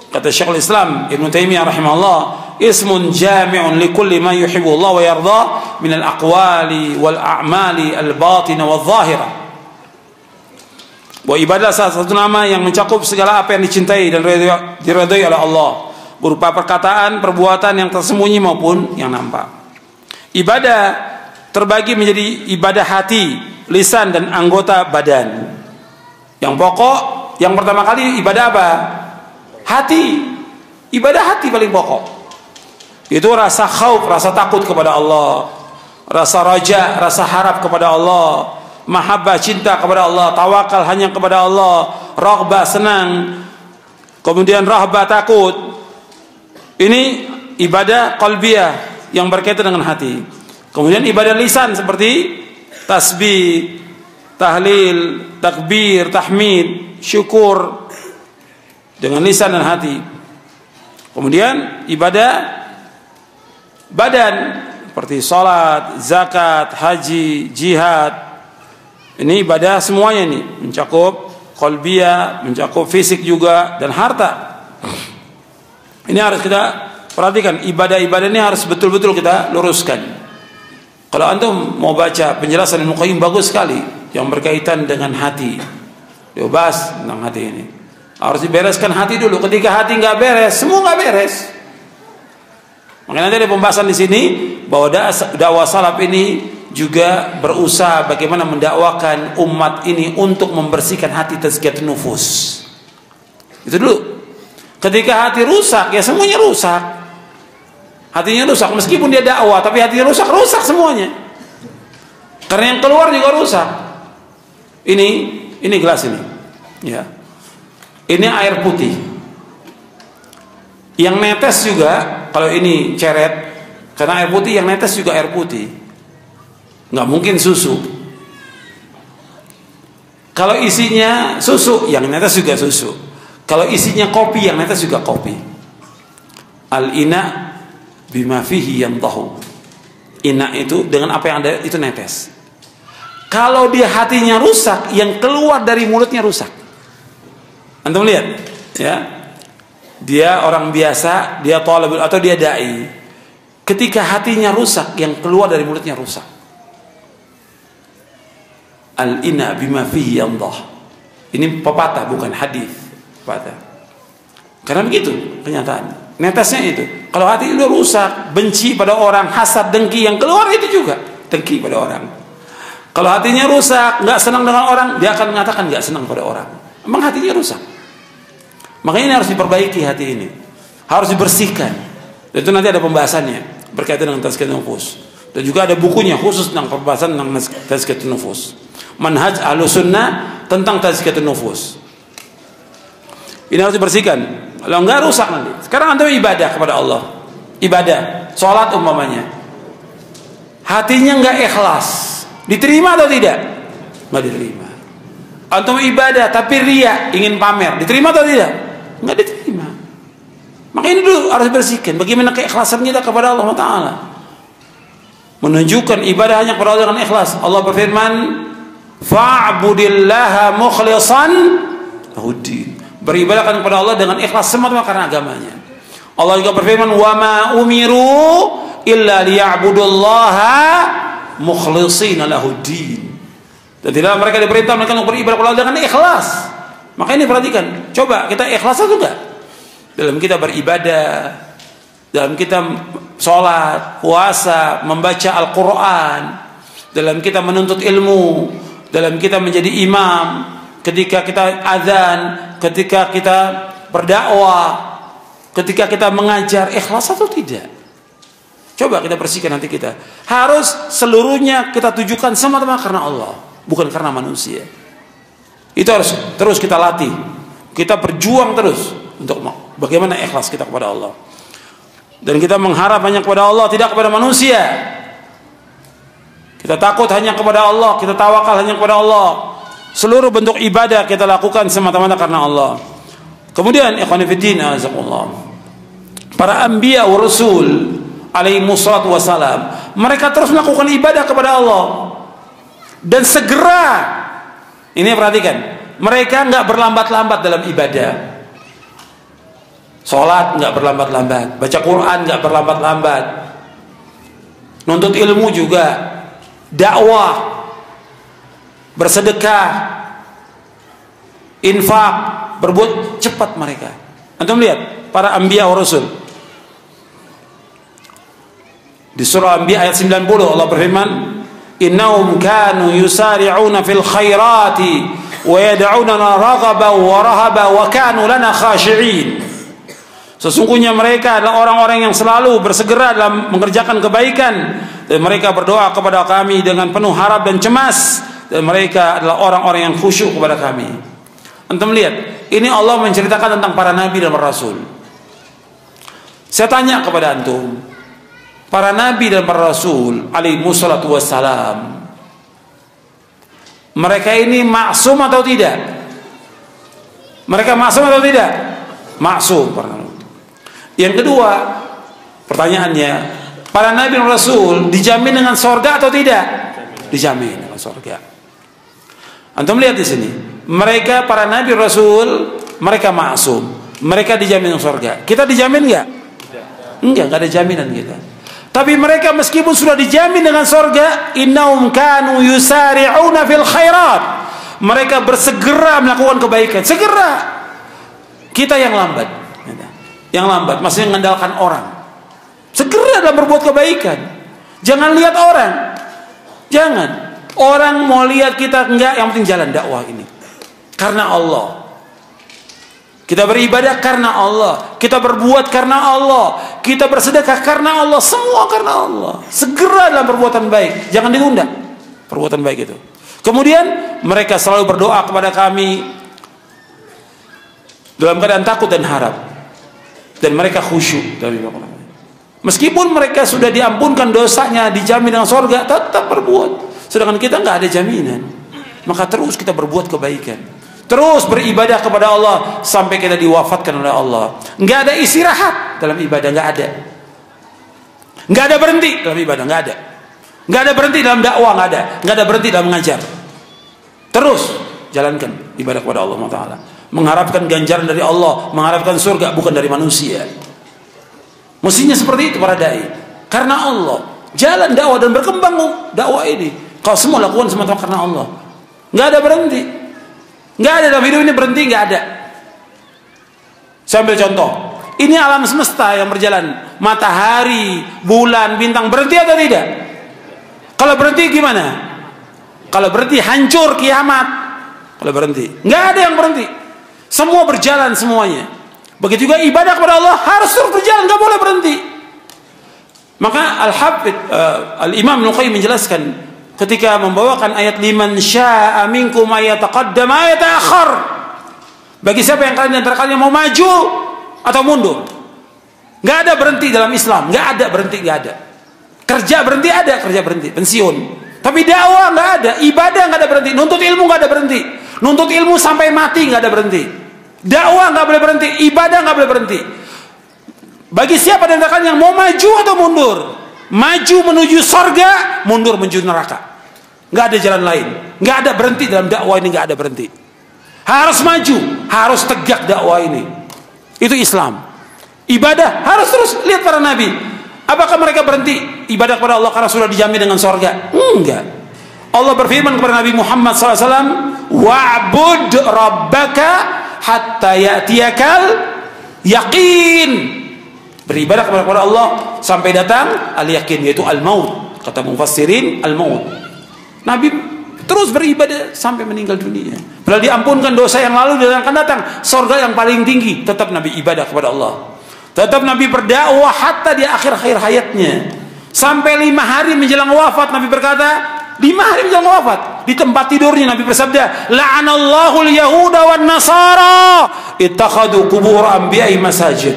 A: kata Syekhul Islam Ibnu Taimiyah rahimahullah, ismun jami'un likulli ma yuhibbu Allah wa yarda min al-aqwali wal a'mali al-batinah wal zahirah. Bahwa ibadah salah satu nama yang mencakup segala apa yang dicintai dan diridhai oleh Allah, berupa perkataan, perbuatan yang tersembunyi maupun yang nampak. Ibadah terbagi menjadi ibadah hati, lisan dan anggota badan. Yang pokok, yang pertama kali ibadah apa? Hati. Ibadah hati paling pokok. Itu rasa khauf, rasa takut kepada Allah, rasa raja, rasa harap kepada Allah, mahabbah, cinta kepada Allah, tawakal hanya kepada Allah, raghbah, senang, kemudian rahbah, takut. Ini ibadah qalbiyah yang berkaitan dengan hati. Kemudian ibadah lisan seperti tasbih, tahlil, takbir, tahmid, syukur dengan lisan dan hati. Kemudian ibadah badan seperti salat, zakat, haji, jihad. Ini ibadah semuanya ini mencakup qalbiyah, mencakup fisik juga dan harta. Ini harus kita perhatikan, ibadah-ibadah ini harus betul-betul kita luruskan. Kalau antum mau baca penjelasan Ibnu Qayyim bagus sekali yang berkaitan dengan hati. Dia bahas tentang hati ini. Harus dibereskan hati dulu. Ketika hati nggak beres, semua nggak beres. Makanya nanti ada pembahasan di sini bahwa dakwah salaf ini juga berusaha bagaimana mendakwakan umat ini untuk membersihkan hati, tazkiyatun nufus. Itu dulu. Ketika hati rusak, ya semuanya rusak. Hatinya rusak, meskipun dia dakwah, tapi hatinya rusak, rusak semuanya. Karena yang keluar juga rusak. Ini gelas ini, ya. Ini air putih. Yang netes juga, kalau ini ceret, karena air putih yang netes juga air putih. Nggak mungkin susu. Kalau isinya susu, yang netes juga susu. Kalau isinya kopi, yang netes juga kopi. Al-ina bima fihi yantahu. Ina itu dengan apa yang ada itu netes. Kalau dia hatinya rusak, yang keluar dari mulutnya rusak. Antum lihat, ya. Dia orang biasa, dia thalibul atau dia dai. Ketika hatinya rusak, yang keluar dari mulutnya rusak. Al-ina bima fihi yantah. Ini pepatah bukan hadis. Pepatah. Karena begitu kenyataan. Netesnya itu. Kalau hati itu rusak, benci pada orang, hasad, dengki, yang keluar itu juga dengki pada orang. Kalau hatinya rusak, nggak senang dengan orang, dia akan mengatakan nggak senang pada orang. Memang hatinya rusak. Makanya ini harus diperbaiki hati ini. Harus dibersihkan. Dan itu nanti ada pembahasannya berkaitan dengan tazkiyatun nufus. Dan juga ada bukunya khusus tentang pembahasan tentang tazkiyatun nufus. Manhaj Ahlussunnah tentang tazkiyatun nufus. Ini harus dibersihkan. Kalau enggak rusak nanti. Sekarang antum ibadah kepada Allah. Ibadah, salat umpamanya. Hatinya enggak ikhlas. Diterima atau tidak? Enggak diterima. Antum ibadah tapi riya, ingin pamer. Diterima atau tidak? Enggak diterima. Maka ini dulu harus dibersihkan. Bagaimana keikhlasan kita kepada Allah Ta'ala. Menunjukkan ibadah hanya kepada Allah dengan ikhlas. Allah berfirman, fa'budillaha mukhlishan lahuddin. Beribadahkan kepada Allah dengan ikhlas semata karena agamanya. Allah juga berfirman, wa ma umiru illa liya'budullaha mukhlishina lahuddin. Dan tidak mereka diperintah mereka untuk beribadah kepada Allah dengan ikhlas. Maka ini perhatikan, coba kita ikhlas atau enggak dalam kita beribadah, dalam kita sholat, puasa, membaca Al-Quran, dalam kita menuntut ilmu, dalam kita menjadi imam, ketika kita azan, ketika kita berdakwah, ketika kita mengajar, ikhlas atau tidak? Coba kita bersihkan hati kita. Harus seluruhnya kita tujukan semata-mata karena Allah, bukan karena manusia. Itu harus terus kita latih. Kita berjuang terus untuk bagaimana ikhlas kita kepada Allah. Dan kita mengharap hanya kepada Allah, tidak kepada manusia. Kita takut hanya kepada Allah, kita tawakal hanya kepada Allah. Seluruh bentuk ibadah kita lakukan semata-mata karena Allah. Kemudian ikhwan fillah, azakumullah, para anbiya wa rasul alaihi wassalatu wassalam, mereka terus melakukan ibadah kepada Allah. Dan segera, ini perhatikan, mereka nggak berlambat-lambat dalam ibadah. Sholat nggak berlambat-lambat, baca Quran nggak berlambat-lambat, nuntut ilmu juga, dakwah, bersedekah, infak, berbuat cepat mereka. Antum lihat para anbiya wa rasul. Di surah Anbiya ayat 90 Allah berfirman, innahum kanu yusari'una fil khairati wa yad'unana raghaban wa rahaban wa kanu lana khashi'in. Sesungguhnya mereka adalah orang-orang yang selalu bersegera dalam mengerjakan kebaikan, dan mereka berdoa kepada kami dengan penuh harap dan cemas, dan mereka adalah orang-orang yang khusyuk kepada kami. Antum lihat, ini Allah menceritakan tentang para nabi dan para rasul. Saya tanya kepada antum, para nabi dan para rasul alaihi wassalatu wassalam, mereka ini maksum atau tidak? Mereka maksum atau tidak? Maksum. Yang kedua, pertanyaannya, para nabi dan rasul dijamin dengan surga atau tidak? Dijamin dengan surga. Antum lihat di sini, mereka para nabi dan rasul, mereka maksum, mereka dijamin dengan surga. Kita dijamin enggak? Enggak ada jaminan kita. Tapi mereka meskipun sudah dijamin dengan surga, innahum kanu yusari'una fil khairat, Mereka bersegera melakukan kebaikan. Segera. Kita yang lambat. Yang lambat, masih mengandalkan orang. Segera dalam berbuat kebaikan. Jangan lihat orang. Jangan. Orang mau lihat kita enggak, yang penting jalan dakwah ini. Karena Allah. Kita beribadah karena Allah. Kita berbuat karena Allah. Kita bersedekah karena Allah. Semua karena Allah. Segera dalam perbuatan baik. Jangan ditunda perbuatan baik itu. Kemudian mereka selalu berdoa kepada kami dalam keadaan takut dan harap. Dan mereka khusyuk dari Allah. Meskipun mereka sudah diampunkan dosanya, dijamin dengan surga, tetap berbuat. Sedangkan kita nggak ada jaminan. Maka terus kita berbuat kebaikan. Terus beribadah kepada Allah sampai kita diwafatkan oleh Allah. Nggak ada istirahat dalam ibadah, nggak ada. Nggak ada berhenti dalam ibadah, nggak ada. Nggak ada berhenti dalam dakwah, nggak ada. Nggak ada berhenti dalam mengajar. Terus jalankan ibadah kepada Allah Taala. Mengharapkan ganjaran dari Allah, mengharapkan surga, bukan dari manusia. Mestinya seperti itu para dai. Karena Allah. Jalan dakwah dan berkembang dakwah ini. Kalau semua lakukan semata karena Allah. Nggak ada berhenti. Nggak ada dalam hidup ini berhenti, nggak ada. Saya ambil contoh. Ini alam semesta yang berjalan. Matahari, bulan, bintang berhenti atau tidak? Kalau berhenti gimana? Kalau berhenti hancur kiamat. Kalau berhenti, nggak ada yang berhenti. Semua berjalan semuanya. Begitu juga ibadah kepada Allah harus terus berjalan, nggak boleh berhenti. Maka Al-Hafidz Al-Imam Ibnu Qayyim menjelaskan ketika membawakan ayat liman syaa'a minkum ayataqaddam ayata'akhir. Bagi siapa yang kalian antara kalian mau maju atau mundur. Nggak ada berhenti dalam Islam, nggak ada berhenti, nggak ada. Kerja berhenti ada, kerja berhenti, pensiun. Tapi dakwah nggak ada, ibadah nggak ada berhenti, nuntut ilmu nggak ada berhenti, nuntut ilmu sampai mati nggak ada berhenti. Dakwah nggak boleh berhenti, ibadah nggak boleh berhenti. Bagi siapa dari kalian yang mau maju atau mundur, maju menuju sorga, mundur menuju neraka, nggak ada jalan lain, nggak ada berhenti dalam dakwah ini, nggak ada berhenti. Harus maju, harus tegak dakwah ini. Itu Islam. Ibadah harus terus. Lihat para nabi. Apakah mereka berhenti ibadah kepada Allah karena sudah dijamin dengan surga? Enggak. Allah berfirman kepada Nabi Muhammad SAW, wa'bud rabbaka hatta ya'tiyakal yakin. Beribadah kepada Allah sampai datang al-yakin, yaitu al-maut. Kata mufassirin, al-maut. Nabi terus beribadah sampai meninggal dunia. Padahal diampunkan dosa yang lalu dan akan datang surga yang paling tinggi. Tetap Nabi ibadah kepada Allah. Tetap Nabi berdakwah hatta di akhir-akhir hayatnya. Sampai 5 hari menjelang wafat Nabi berkata, 5 hari menjelang wafat, di tempat tidurnya Nabi bersabda, la'anallahu al-yahuda wan nasara ittakhadhu qubur anbiya'i masajid.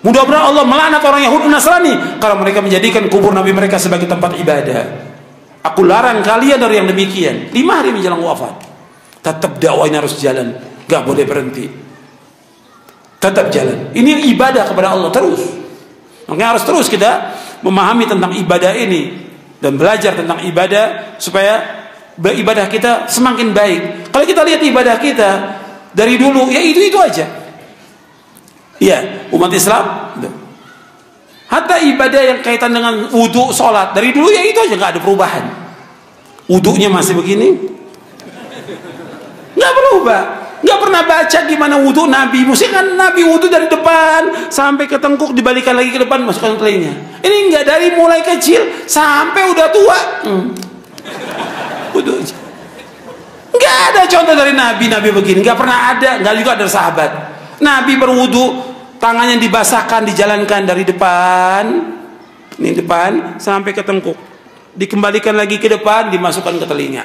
A: Mudah-mudahan Allah melaknat orang Yahudi dan Nasrani karena mereka menjadikan kubur Nabi mereka sebagai tempat ibadah. Aku larang kalian dari yang demikian. 5 hari menjelang wafat. Tetap dakwahnya harus jalan, gak boleh berhenti. Tetap jalan. Ini ibadah kepada Allah terus. Makanya harus terus kita memahami tentang ibadah ini dan belajar tentang ibadah supaya ibadah kita semakin baik. Kalau kita lihat ibadah kita dari dulu, ya itu aja. Iya, umat Islam. Hatta ibadah yang kaitan dengan wudhu, sholat dari dulu ya itu aja, nggak ada perubahan. Wudhunya masih begini, nggak berubah. Nggak pernah baca gimana wudhu Nabi. Mesti kan Nabi wudhu dari depan sampai ke tengkuk, dibalikan lagi ke depan, masukkan ke lainnya. Ini nggak, dari mulai kecil sampai udah tua. Wudhu aja. Nggak ada contoh dari Nabi begini. Nggak pernah ada. Nggak juga ada sahabat. Nabi berwudhu, tangannya dibasahkan, dijalankan dari depan, ini depan sampai ke tengkuk, dikembalikan lagi ke depan, dimasukkan ke telinga.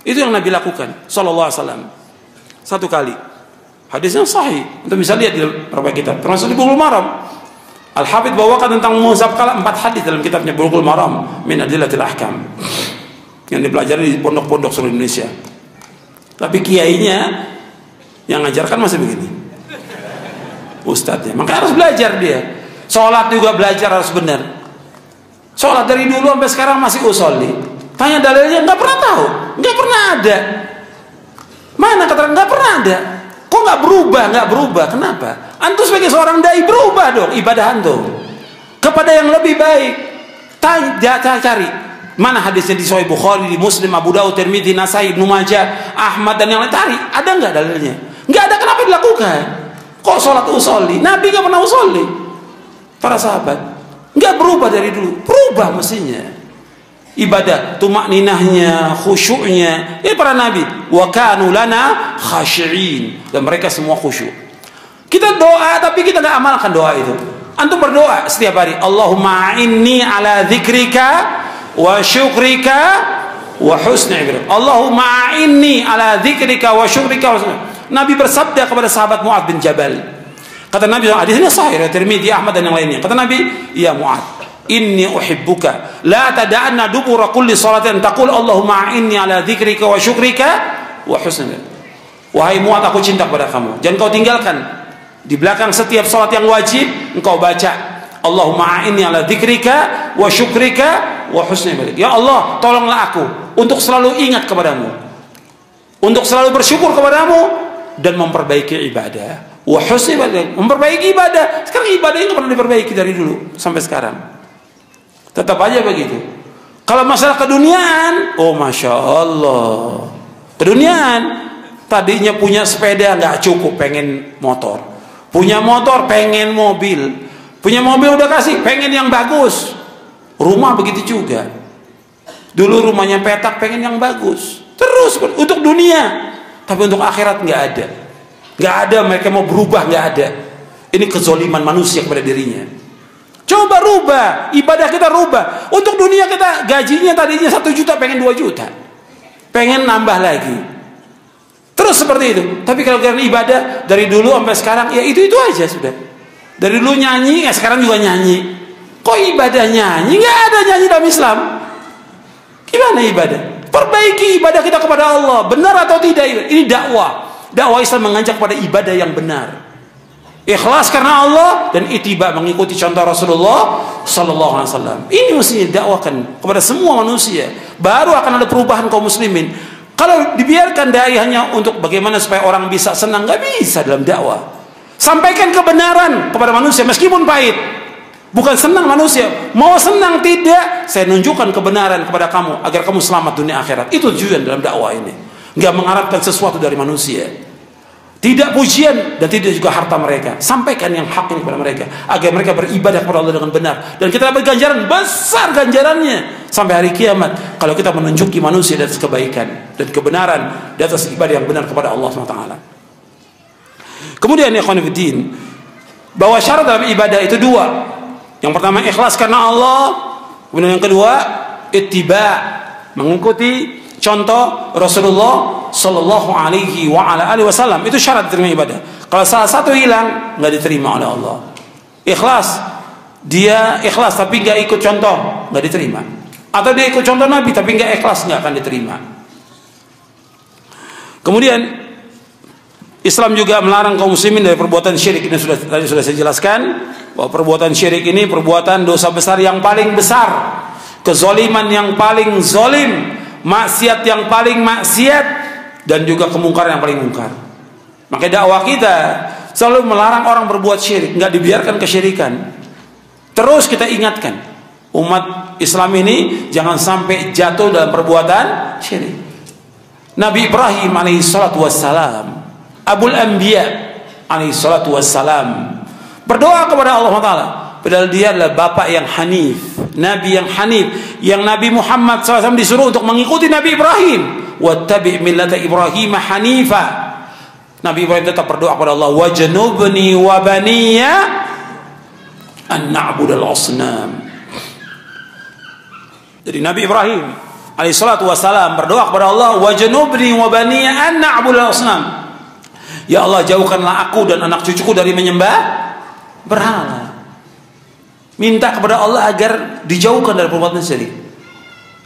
A: Itu yang Nabi lakukan, sallallahu alaihi wasallam. Satu kali. Hadisnya sahih. Untuk bisa lihat di beberapa kitab, termasuk di Bulughul Maram. Al-Hafidz bawakan tentang Mu'adzab Kala 4 hadis dalam kitabnya Bulughul Maram min Adillatil Ahkam, yang dipelajari di pondok-pondok seluruh Indonesia. Tapi kiainya yang ngajarkan masih begini, ustadznya. Maka harus belajar dia. Sholat juga belajar harus benar. Sholat dari dulu sampai sekarang masih usolli. Tanya dalilnya nggak pernah tahu, nggak pernah ada. Mana keterangan? Nggak pernah ada. Kok nggak berubah? Nggak berubah. Kenapa? Antum sebagai seorang dai berubah dong ibadah antum kepada yang lebih baik. Tanya, cari Mana hadisnya di Sahih Bukhari, di Muslim, Abu Daud, Tirmidzi, Nasai, Ibnu Majah, Ahmad dan yang lain? Ada nggak dalilnya? Nggak ada. Kenapa dilakukan? Kok sholat usolli? Nabi nggak pernah usolli. Para sahabat nggak berubah dari dulu. Berubah mestinya. Ibadah, tumakninahnya, khusyuknya. Ya para nabi. Wa kanu lana khashi'in. Dan mereka semua khusyuk. Kita doa tapi kita nggak amalkan doa itu. Antum berdoa setiap hari. Allahumma inni ala dzikrika wa syukrika wa husni ibadatik. Allahumma inni ala dzikrika wa syukrika wa husni. Nabi bersabda kepada sahabat Mu'adz bin Jabal. Kata Nabi, hadis ini sahih riwayat Tirmidzi, Ahmad dan yang lainnya. Kata Nabi, "Ya Mu'adz, inni uhibbuka, la tada'anna dubura kulli salatin taqul Allahumma inni ala dzikrika wa syukrika wa husni." Wahai Mu'adz, aku cinta kepada kamu. Jangan kau tinggalkan di belakang setiap salat yang wajib engkau baca Allahumma inni ala dzikrika wa syukrika wa husni ibadatik. Ya Allah, tolonglah aku untuk selalu ingat kepadamu, untuk selalu bersyukur kepadamu dan memperbaiki ibadah. Wa husni ibadatik, memperbaiki ibadah. Sekarang ibadah itu pernah diperbaiki dari dulu sampai sekarang. Tetap aja begitu. Kalau masalah keduniaan, oh masya Allah, keduniaan. Tadinya punya sepeda nggak cukup, pengen motor. Punya motor pengen mobil. Punya mobil udah kasih, pengen yang bagus. Rumah begitu juga. Dulu rumahnya petak, pengen yang bagus. Terus untuk dunia, tapi untuk akhirat nggak ada. Nggak ada, mereka mau berubah, nggak ada. Ini kezoliman manusia kepada dirinya. Coba rubah, ibadah kita rubah. Untuk dunia kita gajinya tadinya 1 juta, pengen 2 juta. Pengen nambah lagi. Terus seperti itu. Tapi kalau karena ibadah dari dulu sampai sekarang, ya itu aja sudah. Dari dulu nyanyi, ya sekarang juga nyanyi. Kok ibadah nyanyi? Nggak ada nyanyi dalam Islam. Gimana ibadah? Perbaiki ibadah kita kepada Allah. Benar atau tidak? Ini dakwah. Dakwah Islam mengajak pada ibadah yang benar. Ikhlas karena Allah dan ittiba, mengikuti contoh Rasulullah sallallahu alaihi wasallam. Ini mestinya dakwakan kepada semua manusia. Baru akan ada perubahan kaum muslimin. Kalau dibiarkan dai hanya untuk bagaimana supaya orang bisa senang, nggak bisa dalam dakwah. Sampaikan kebenaran kepada manusia meskipun pahit. Bukan senang manusia. Mau senang tidak, saya nunjukkan kebenaran kepada kamu agar kamu selamat dunia akhirat. Itu tujuan dalam dakwah ini. Enggak mengharapkan sesuatu dari manusia. Tidak pujian dan tidak juga harta mereka. Sampaikan yang hak ini kepada mereka agar mereka beribadah kepada Allah dengan benar. Dan kita dapat ganjaran besar, ganjarannya sampai hari kiamat kalau kita menunjuki manusia di atas kebaikan dan kebenaran, di atas ibadah yang benar kepada Allah SWT. Kemudian ya khonifuddin, bahwa syarat dalam ibadah itu 2. Yang pertama ikhlas karena Allah. Kemudian yang kedua ittiba, mengikuti contoh Rasulullah sallallahu alaihi wa ala alihi wasallam. Itu syarat diterima ibadah. Kalau salah satu hilang, nggak diterima oleh Allah. Ikhlas, dia ikhlas tapi nggak ikut contoh, nggak diterima. Atau dia ikut contoh Nabi tapi nggak ikhlas, nggak akan diterima. Kemudian Islam juga melarang kaum muslimin dari perbuatan syirik. Ini tadi sudah saya jelaskan bahwa perbuatan syirik ini perbuatan dosa besar yang paling besar, kezoliman yang paling zolim, maksiat yang paling maksiat, dan juga kemungkaran yang paling mungkar. Maka dakwah kita selalu melarang orang berbuat syirik, nggak dibiarkan kesyirikan. Terus kita ingatkan umat Islam ini jangan sampai jatuh dalam perbuatan syirik. Nabi Ibrahim alaihissalatu wassalam, Abul Anbiya alaihi salatu wassalam, berdoa kepada Allah Ta'ala. Padahal dia adalah bapak yang hanif, Nabi yang hanif, yang Nabi Muhammad SAW disuruh untuk mengikuti Nabi Ibrahim. Wattabi' millata Ibrahim hanifa. Nabi Ibrahim tetap berdoa kepada Allah, wajnubni wa baniya an na'budal asnam. Jadi Nabi Ibrahim alaihi salatu wassalam berdoa kepada Allah, wajnubni wa baniya an na'budal asnam. Ya Allah, jauhkanlah aku dan anak cucuku dari menyembah berhala. Minta kepada Allah agar dijauhkan dari perbuatan syirik.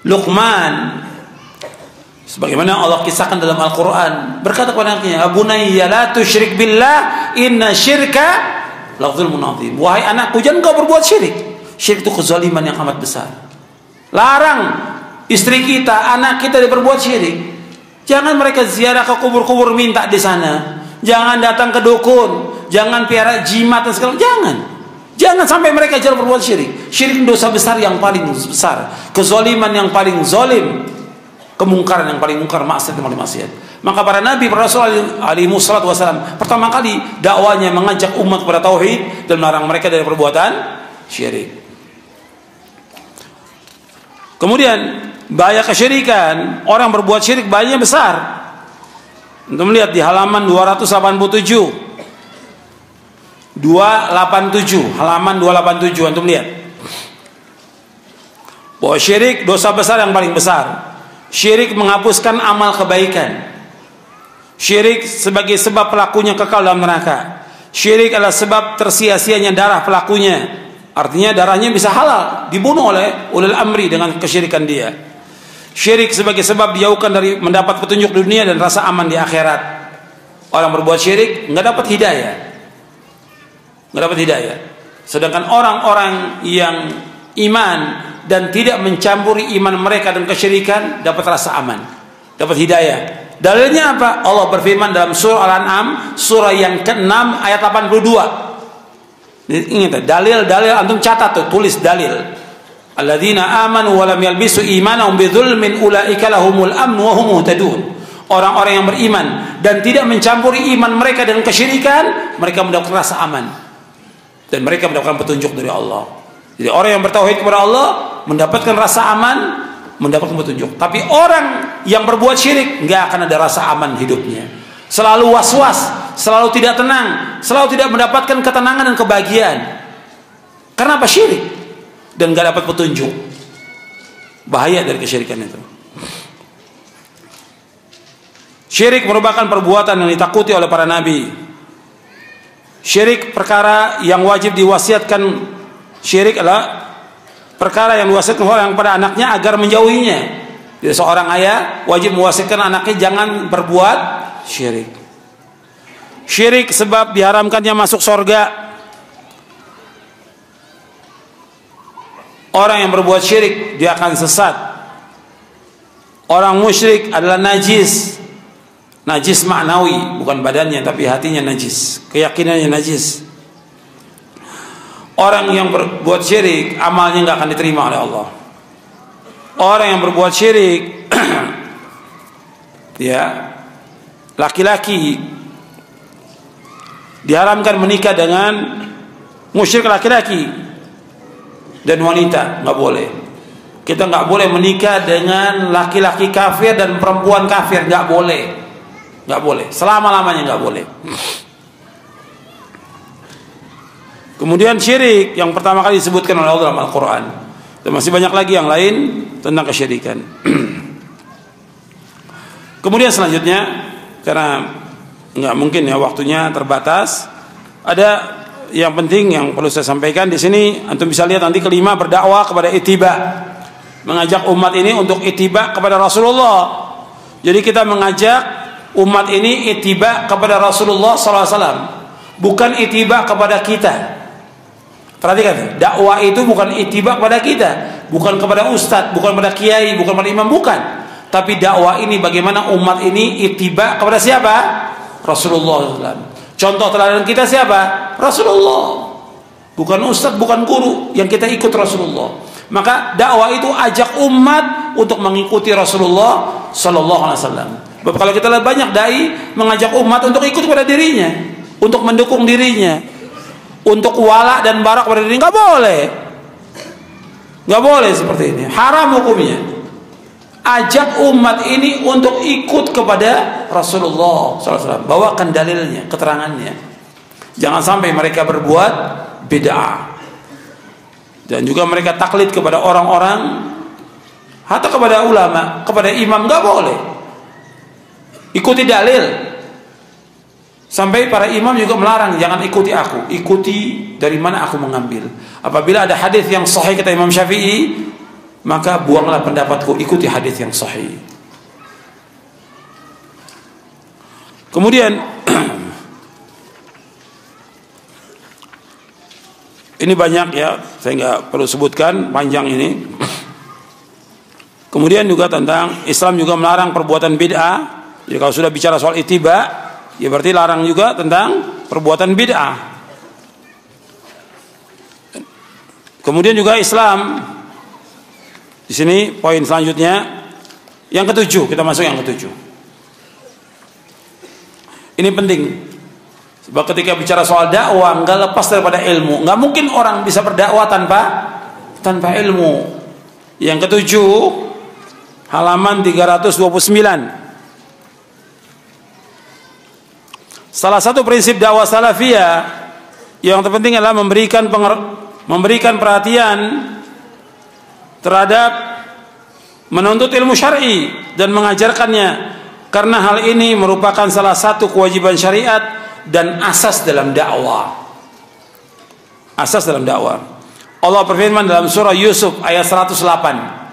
A: Luqman, sebagaimana Allah kisahkan dalam Al-Quran, berkata kepada anaknya, Abunayya la tusyrik billah, inna syirka la dzulmun adzim. Wahai anakku, jangan kau berbuat syirik. Syirik itu kezaliman yang amat besar. Larang istri kita, anak kita berbuat syirik. Jangan mereka ziarah ke kubur-kubur minta di sana. Jangan datang ke dukun, jangan piara jimat dan segala, jangan. Jangan sampai mereka jatuh berbuat syirik. Syirik dosa besar yang paling besar, kezaliman yang paling zalim, kemungkaran yang paling mungkar, maksiat yang paling maksiat. Maka para nabi, para rasul alaihi wassalatu wassalam pertama kali dakwanya mengajak umat kepada tauhid dan melarang mereka dari perbuatan syirik. Kemudian bahaya kesyirikan, orang berbuat syirik bahayanya besar. Untuk melihat di halaman 287. 287, halaman 287 antum lihat. Bahwa syirik dosa besar yang paling besar. Syirik menghapuskan amal kebaikan. Syirik sebagai sebab pelakunya kekal dalam neraka. Syirik adalah sebab tersia-sianya darah pelakunya. Artinya darahnya bisa halal, dibunuh oleh ulil amri dengan kesyirikan dia. Syirik sebagai sebab dijauhkan dari mendapat petunjuk di dunia dan rasa aman di akhirat. Orang berbuat syirik nggak dapat hidayah. Nggak dapat hidayah. Sedangkan orang-orang yang iman dan tidak mencampuri iman mereka dan kesyirikan dapat rasa aman, dapat hidayah. Dalilnya apa? Allah berfirman dalam surah Al-An'am, surah yang ke-6 ayat 82. Ingat, dalil antum catat tuh, tulis dalil. Alladzina amanu wa lam yalbisu imanahum bidzulmin ulaika lahumul amn wa hum muhtadun. Orang-orang yang beriman dan tidak mencampuri iman mereka dengan kesyirikan, mereka mendapat rasa aman. Dan mereka mendapatkan petunjuk dari Allah. Jadi orang yang bertauhid kepada Allah mendapatkan rasa aman, mendapatkan petunjuk. Tapi orang yang berbuat syirik nggak akan ada rasa aman hidupnya. Selalu was-was, selalu tidak tenang, selalu tidak mendapatkan ketenangan dan kebahagiaan. Karena apa? Syirik. Dan nggak dapat petunjuk. Bahaya dari kesyirikan itu. Syirik merupakan perbuatan yang ditakuti oleh para nabi. Syirik perkara yang wajib diwasiatkan. Syirik adalah perkara yang diwasiatkan orang pada anaknya agar menjauhinya. Jadi seorang ayah wajib mewasiatkan anaknya jangan berbuat syirik. Syirik sebab diharamkannya masuk surga. Orang yang berbuat syirik dia akan sesat. Orang musyrik adalah najis. Najis maknawi, bukan badannya tapi hatinya najis, keyakinannya najis. Orang yang berbuat syirik amalnya nggak akan diterima oleh Allah. Orang yang berbuat syirik ya, laki-laki diharamkan menikah dengan musyrik laki-laki dan wanita, nggak boleh. Kita nggak boleh menikah dengan laki-laki kafir dan perempuan kafir, nggak boleh. Nggak boleh, selama-lamanya nggak boleh. Kemudian syirik yang pertama kali disebutkan oleh Allah dalam Al-Quran. Dan masih banyak lagi yang lain tentang kesyirikan. Kemudian selanjutnya, karena nggak mungkin ya waktunya terbatas, ada yang penting yang perlu saya sampaikan di sini. Antum bisa lihat nanti kelima, berdakwah kepada ittiba, mengajak umat ini untuk ittiba kepada Rasulullah. Jadi kita mengajak umat ini ittiba kepada Rasulullah SAW, bukan ittiba kepada kita. Perhatikan, dakwah itu bukan ittiba kepada kita, bukan kepada ustadz, bukan kepada kiai, bukan kepada imam, bukan. Tapi dakwah ini bagaimana umat ini ittiba kepada siapa? Rasulullah SAW. Contoh teladan kita siapa? Rasulullah. Bukan ustadz, bukan guru, yang kita ikut Rasulullah. Maka dakwah itu ajak umat untuk mengikuti Rasulullah SAW. Kalau kita lihat banyak dai mengajak umat untuk ikut kepada dirinya, untuk mendukung dirinya, untuk wala dan barak kepada dirinya, nggak boleh, nggak boleh seperti ini, haram hukumnya. Ajak umat ini untuk ikut kepada Rasulullah SAW, bawakan dalilnya, keterangannya. Jangan sampai mereka berbuat bid'ah dan juga mereka taklid kepada orang-orang, hatta kepada ulama, kepada imam, nggak boleh. Ikuti dalil. Sampai para imam juga melarang, jangan ikuti aku, ikuti dari mana aku mengambil. Apabila ada hadis yang sahih kata Imam Syafi'i, maka buanglah pendapatku, ikuti hadis yang sahih. Kemudian ini banyak ya, saya nggak perlu sebutkan, panjang ini. Kemudian juga tentang Islam juga melarang perbuatan bid'ah. Jadi kalau sudah bicara soal ittiba, ya berarti larang juga tentang perbuatan bid'ah. Kemudian juga Islam. Di sini poin selanjutnya yang ketujuh, kita masuk yang ketujuh. Ini penting. Sebab ketika bicara soal dakwah nggak lepas daripada ilmu. Nggak mungkin orang bisa berdakwah tanpa ilmu. Yang ketujuh, halaman 329. Salah satu prinsip dakwah salafiyah yang terpenting adalah memberikan perhatian terhadap menuntut ilmu syar'i dan mengajarkannya, karena hal ini merupakan salah satu kewajiban syariat dan asas dalam dakwah. Asas dalam dakwah. Allah berfirman dalam surah Yusuf ayat 108.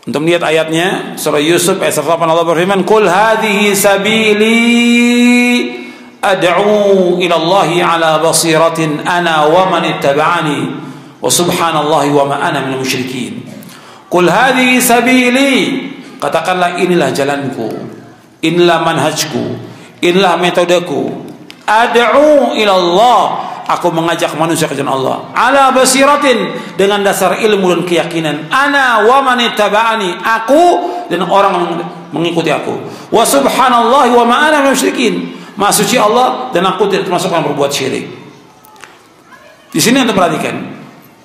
A: Untuk melihat ayatnya, surah Yusuf ayat 108, Allah berfirman, "Qul hadhihi sabili ad'u ila Allahi ala basiratin ana wa man ittaba'ani wa subhanallahi wa ma ana minal musyrikin." Qul hadhihi sabili, katakanlah inilah jalanku, inilah manhajku, inilah metodeku. Ad'u ila Allah, aku mengajak manusia ke jalan Allah. Ala basiratin, dengan dasar ilmu dan keyakinan. Ana wa man ittaba'ani, aku dan orang yang mengikuti aku. Wa subhanallahi wa ma ana minal musyrikin, Maha suci Allah dan aku tidak termasuk yang berbuat syirik. Di sini Anda perhatikan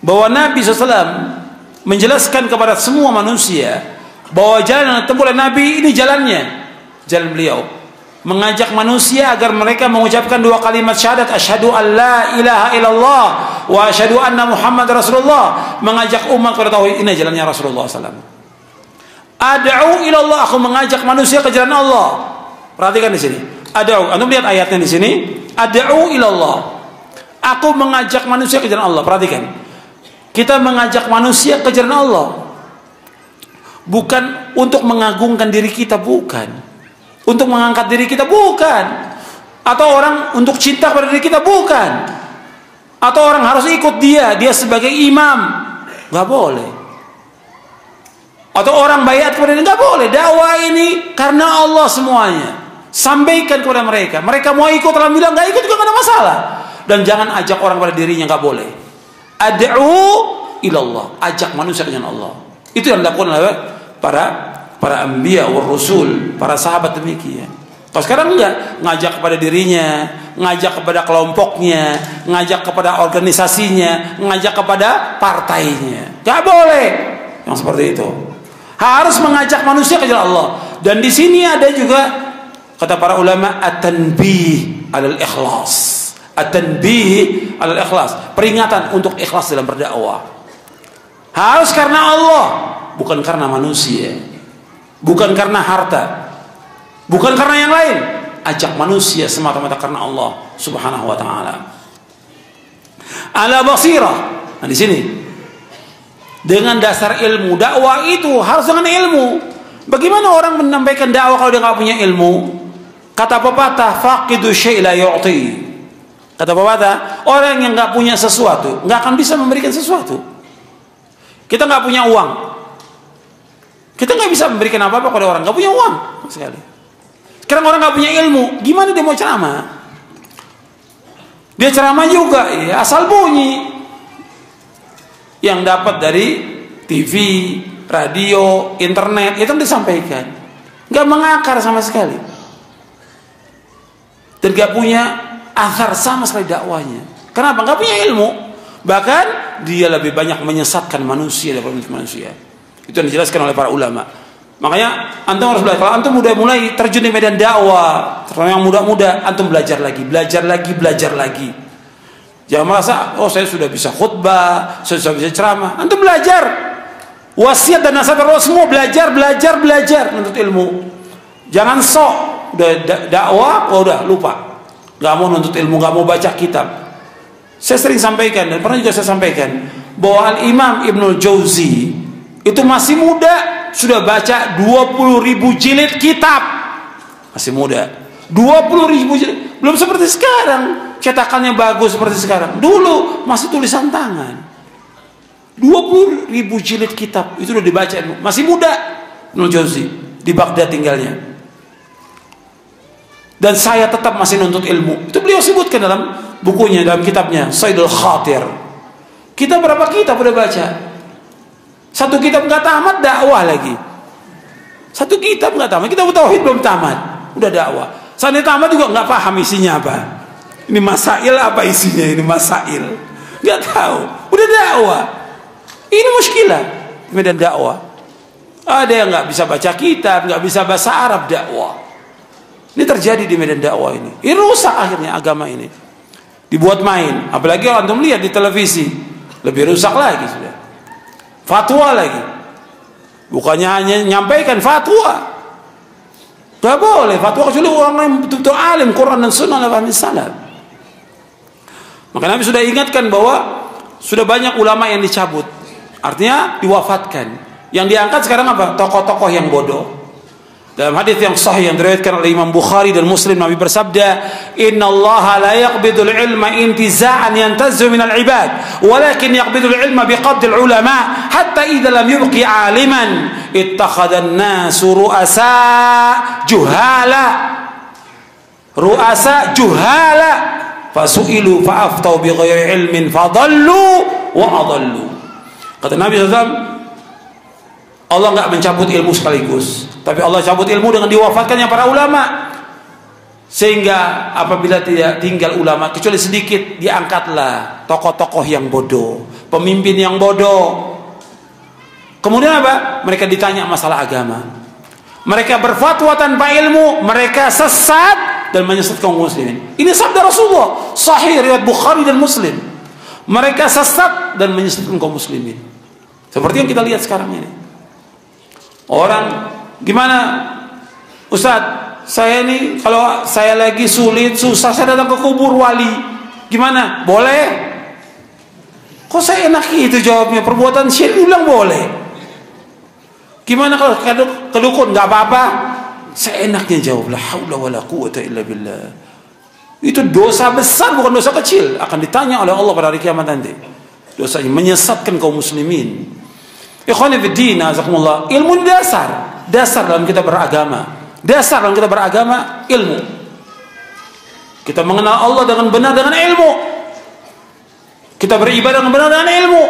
A: bahwa Nabi SAW menjelaskan kepada semua manusia bahwa jalan yang ditempuh oleh Nabi ini jalannya, jalan beliau, mengajak manusia agar mereka mengucapkan dua kalimat syahadat, asyhadu an la ilaha illallah wa asyhadu anna Muhammad Rasulullah, mengajak umat kepada tauhid. Ini jalannya Rasulullah SAW. Ad'u ilallah, aku mengajak manusia ke jalan Allah. Perhatikan di sini. Ad'u, Anda lihat ayatnya di sini. Ad'u ilallah, aku mengajak manusia ke jalan Allah. Perhatikan. Kita mengajak manusia ke jalan Allah bukan untuk mengagungkan diri kita, bukan. Untuk mengangkat diri kita, bukan. Atau orang untuk cinta kepada diri kita, bukan. Atau orang harus ikut dia sebagai imam, nggak boleh. Atau orang bayat kepada dia, nggak boleh. Dakwah ini karena Allah semuanya. Sampaikan kepada mereka. Mereka mau ikut, Allah bilang nggak ikut juga nggak ada masalah. Dan jangan ajak orang pada dirinya, nggak boleh. Ad'u ilallah, ajak manusia ke jalan Allah. Itu yang dilakukan oleh para anbiya war rasul, para sahabat demikian. Kalau sekarang enggak, ngajak kepada dirinya, ngajak kepada kelompoknya, ngajak kepada organisasinya, ngajak kepada partainya. Enggak boleh yang seperti itu. Harus mengajak manusia ke jalan Allah. Dan di sini ada juga kata para ulama at-tanbih 'alal ikhlas. At-tanbih 'alal ikhlas, peringatan untuk ikhlas dalam berdakwah. Harus karena Allah, bukan karena manusia, bukan karena harta, bukan karena yang lain. Ajak manusia semata-mata karena Allah Subhanahu wa taala. Ala basirah. Nah, di sini dengan dasar ilmu, dakwah itu harus dengan ilmu. Bagaimana orang menyampaikan dakwah kalau dia nggak punya ilmu? Kata pepatah, faqidu syai' la yu'ti. Kata pepatah, orang yang nggak punya sesuatu nggak akan bisa memberikan sesuatu. Kita nggak punya uang, kita nggak bisa memberikan apa-apa kepada orang nggak punya uang sekali. Sekarang orang nggak punya ilmu, gimana dia mau ceramah? Dia ceramah juga, ya, asal bunyi. Yang dapat dari TV, radio, internet itu disampaikan, nggak mengakar sama sekali, dan nggak punya athar sama sekali dakwahnya. Kenapa? Nggak punya ilmu. Bahkan dia lebih banyak menyesatkan manusia daripada manusia. Itu yang dijelaskan oleh para ulama. Makanya antum harus belajar. Kalau antum udah mulai terjun di medan dakwah, terutama yang muda-muda, antum belajar lagi. Jangan merasa, oh saya sudah bisa khutbah, saya sudah bisa ceramah. Antum belajar. Wasiat dan nasihat Rasul semua belajar menuntut ilmu. Jangan sok udah dakwah, oh udah lupa. Gak mau nuntut ilmu, gak mau baca kitab. Saya sering sampaikan, dan pernah juga saya sampaikan, bahwa Al-Imam Ibnul Jauzi itu masih muda, sudah baca 20.000 jilid kitab. Masih muda, 20.000 jilid. Belum seperti sekarang, cetakannya bagus seperti sekarang. Dulu masih tulisan tangan. 20.000 jilid kitab, itu sudah dibaca. Masih muda Ibnul Jauzi, di Baghdad tinggalnya. Dan saya tetap masih nuntut ilmu. Itu beliau sebutkan dalam bukunya, dalam kitabnya Saidul Khatir. Kita berapa kitab udah baca? Satu kitab nggak tamat, dakwah lagi. Satu kitab nggak tamat, kitab tauhid belum tamat, udah dakwah. Seandainya tamat juga nggak paham isinya apa. Ini masail apa isinya? Ini masail nggak tahu, udah dakwah. Ini muskilah medan dakwah. Ada yang nggak bisa baca kitab, nggak bisa bahasa Arab, dakwah. Ini terjadi di medan dakwah ini. Ini rusak akhirnya agama ini. Dibuat main. Apalagi kalau antum lihat di televisi, lebih rusak lagi sudah. Fatwa lagi. Bukannya hanya nyampaikan fatwa. Tidak boleh fatwa kecuali orang yang betul-betul alim Quran dan Sunnah dan faham salaf. Maka Nabi sudah ingatkan bahwa sudah banyak ulama yang dicabut. Artinya diwafatkan. Yang diangkat sekarang apa? Tokoh-tokoh yang bodoh. Dalam hadis yang sahih yang diriwayatkan oleh Imam Bukhari dan Muslim, Nabi bersabda, "Inna Allah la yaqbidul ilma intiza'an yantazzu minal ibad, walakin yaqbidul ilma biqabdil ulama, hatta idza lam yubqi 'aliman ittakhadha an-nasu ru'asa juhala fasu'ilu fa'aftau bighairi ilmin fadallu wa adallu." Kata Nabi SAW, Allah nggak mencabut ilmu sekaligus, tapi Allah cabut ilmu dengan diwafatkannya para ulama. Sehingga apabila tidak tinggal ulama kecuali sedikit, diangkatlah tokoh-tokoh yang bodoh, pemimpin yang bodoh. Kemudian apa? Mereka ditanya masalah agama. Mereka berfatwa tanpa ilmu, mereka sesat dan menyesatkan kaum muslimin. Ini sabda Rasulullah, sahih riwayat Bukhari dan Muslim. Mereka sesat dan menyesatkan kaum muslimin. Seperti yang kita lihat sekarang ini. Orang gimana, Ustadz, saya ini kalau saya lagi sulit, susah, saya datang ke kubur wali, gimana? Boleh? Kok saya enak itu jawabnya? Perbuatan syirik bilang boleh. Gimana kalau ke dukun? Nggak apa-apa. Saya enaknya jawab, la haula wala quwwata illa billah. Itu dosa besar, bukan dosa kecil. Akan ditanya oleh Allah pada hari kiamat nanti. Dosanya menyesatkan kaum muslimin. Ikhwani fiddin, azakumullah. Ilmu dasar dalam kita beragama. Dasar dalam kita beragama ilmu. Kita mengenal Allah dengan benar dengan ilmu. Kita beribadah dengan benar dengan ilmu.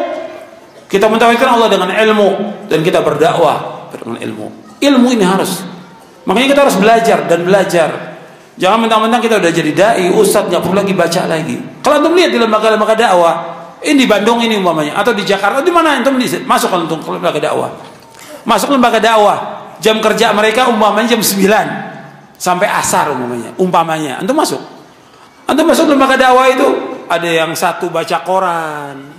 A: Kita mentauhidkan Allah dengan ilmu, dan kita berdakwah dengan ilmu. Ilmu ini harus. Makanya kita harus belajar dan belajar. Jangan mentang-mentang kita udah jadi dai, ustadz, nggak perlu lagi baca lagi. Kalau antum lihat di lembaga-lembaga dakwah, ini di Bandung ini umpamanya, atau di Jakarta, di mana antum masuk kalau untuk lembaga dakwah. Masuk lembaga dakwah, jam kerja mereka umpamanya jam 9 sampai asar umpamanya. Antum masuk lembaga dakwah itu, ada yang satu baca koran,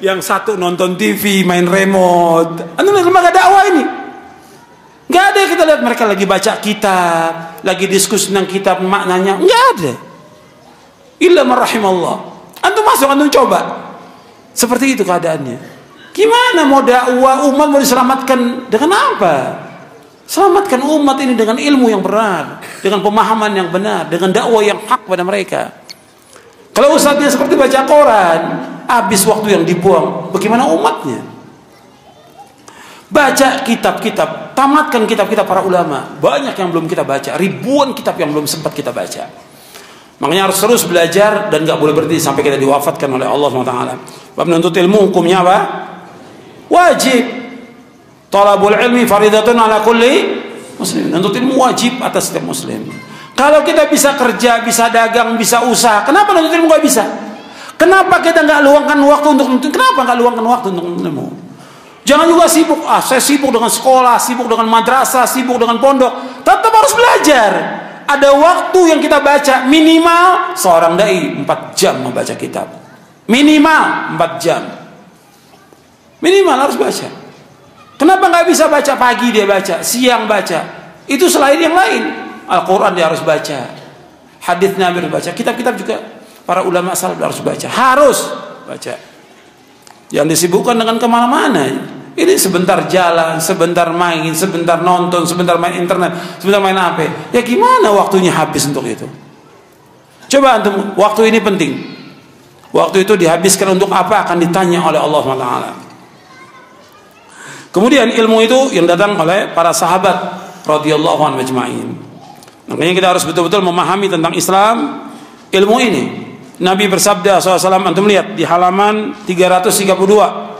A: yang satu nonton TV, main remote. Antum lihat lembaga dakwah ini, nggak ada. Kita lihat mereka lagi baca kitab, lagi diskusi tentang kitab, maknanya nggak ada. Illa man rahimallah. Antum masuk, antum coba. Seperti itu keadaannya. Gimana mau dakwah umat, mau diselamatkan dengan apa? Selamatkan umat ini dengan ilmu yang benar, dengan pemahaman yang benar, dengan dakwah yang hak pada mereka. Kalau ustadznya seperti baca koran, habis waktu yang dibuang, bagaimana umatnya? Baca kitab-kitab, tamatkan kitab-kitab para ulama. Banyak yang belum kita baca, ribuan kitab yang belum sempat kita baca. Makanya harus terus belajar dan gak boleh berhenti sampai kita diwafatkan oleh Allah SWT. Bab menuntut ilmu hukumnya apa? Wajib. Talabul ilmi faridatun ala kulli muslim. Menuntut ilmu wajib atas setiap muslim. Kalau kita bisa kerja, bisa dagang, bisa usaha, kenapa menuntut ilmu gak bisa? Kenapa kita gak luangkan waktu untuk menuntut? Kenapa gak luangkan waktu untuk menuntut ilmu? Jangan juga sibuk. Saya sibuk dengan sekolah, sibuk dengan madrasah, sibuk dengan pondok. Tetap harus belajar. Ada waktu yang kita baca, minimal seorang dai 4 jam membaca kitab. Minimal 4 jam. Minimal harus baca. Kenapa nggak bisa baca pagi dia baca, siang baca? Itu selain yang lain. Al-Quran dia harus baca. Hadits Nabi harus baca. Kitab-kitab juga para ulama salaf harus baca. Harus baca. Jangan disibukkan dengan kemana-mana. Ini sebentar jalan, sebentar main, sebentar nonton, sebentar main internet, sebentar main HP. Ya gimana waktunya habis untuk itu? Coba antum, waktu ini penting. Waktu itu dihabiskan untuk apa akan ditanya oleh Allah SWT. Kemudian ilmu itu yang datang oleh para sahabat radhiyallahu anhum ajma'in. Makanya kita harus betul-betul memahami tentang Islam, ilmu ini. Nabi bersabda SAW, antum lihat di halaman 332.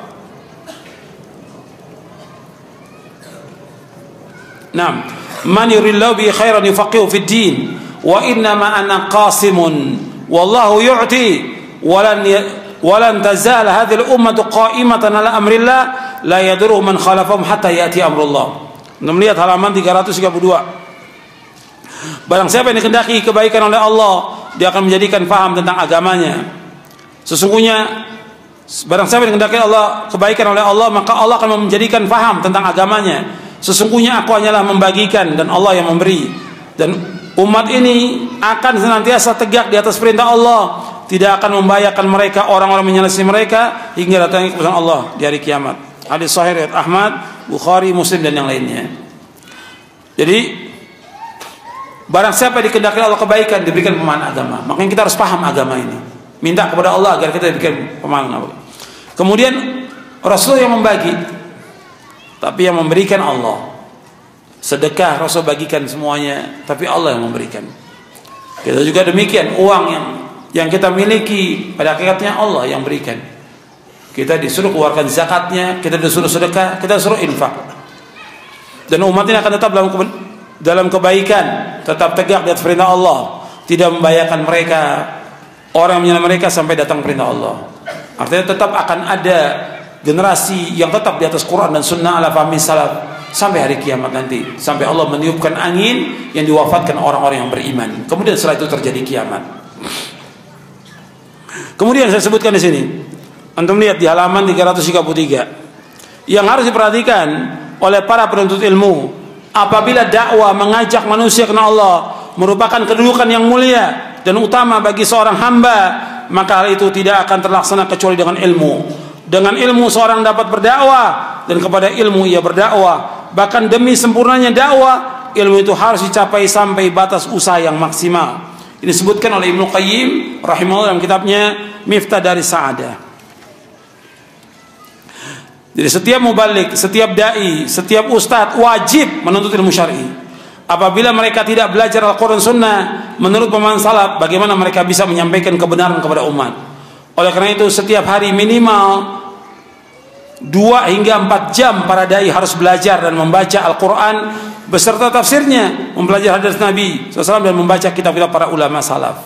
A: Naam, man yuridillahu bi khairan yufaqihu fid din wa inna ma ana qasimun wallahu yu'ti walan tazal hadhihi al-ummah qa'imatan ala amrillah la yadurru man khalafahum hatta ya'ti amrullah. Antum lihat halaman 332. Barang siapa yang dikehendaki kebaikan oleh Allah, dia akan menjadikan faham tentang agamanya. Sesungguhnya barang siapa yang dikehendaki Allah kebaikan oleh Allah, maka Allah akan menjadikan faham tentang agamanya. Sesungguhnya aku hanyalah membagikan dan Allah yang memberi. Dan umat ini akan senantiasa tegak di atas perintah Allah, tidak akan membahayakan mereka orang-orang menyelisih mereka hingga datangnya keputusan Allah di hari kiamat. Hadis sahih riwayat Ahmad, Bukhari, Muslim dan yang lainnya. Jadi barang siapa dikehendaki Allah kebaikan, diberikan pemahaman agama. Makanya kita harus paham agama ini. Minta kepada Allah agar kita diberikan pemahaman agama. Kemudian Rasul yang membagi, tapi yang memberikan Allah. Sedekah Rasul bagikan semuanya, tapi Allah yang memberikan. Kita juga demikian, uang yang kita miliki pada hakikatnya Allah yang berikan. Kita disuruh keluarkan zakatnya, kita disuruh sedekah, kita disuruh infak. Dan umat ini akan tetap dalam kebaikan, tetap tegak di atas perintah Allah, tidak membahayakan mereka, orang yang menyalahi mereka sampai datang perintah Allah. Artinya tetap akan ada generasi yang tetap di atas Quran dan Sunnah ala fahmi salaf sampai hari kiamat nanti, sampai Allah meniupkan angin yang diwafatkan orang-orang yang beriman. Kemudian setelah itu terjadi kiamat. Kemudian saya sebutkan di sini, antum lihat di halaman 333, yang harus diperhatikan oleh para penuntut ilmu apabila dakwah mengajak manusia kenal Allah merupakan kedudukan yang mulia dan utama bagi seorang hamba, maka hal itu tidak akan terlaksana kecuali dengan ilmu. Dengan ilmu seorang dapat berdakwah, dan kepada ilmu ia berdakwah. Bahkan demi sempurnanya dakwah, ilmu itu harus dicapai sampai batas usaha yang maksimal. Ini disebutkan oleh Ibnu Qayyim rahimahullah dalam kitabnya Miftah dari Sa'adah. Jadi setiap mubalik, setiap dai, setiap ustadz wajib menuntut ilmu syar'i. Apabila mereka tidak belajar Al-Quran Sunnah menurut pemahaman salaf, bagaimana mereka bisa menyampaikan kebenaran kepada umat? Oleh karena itu setiap hari minimal 2 hingga 4 jam para dai harus belajar dan membaca Al-Quran beserta tafsirnya, mempelajari hadis Nabi SAW dan membaca kitab-kitab para ulama salaf.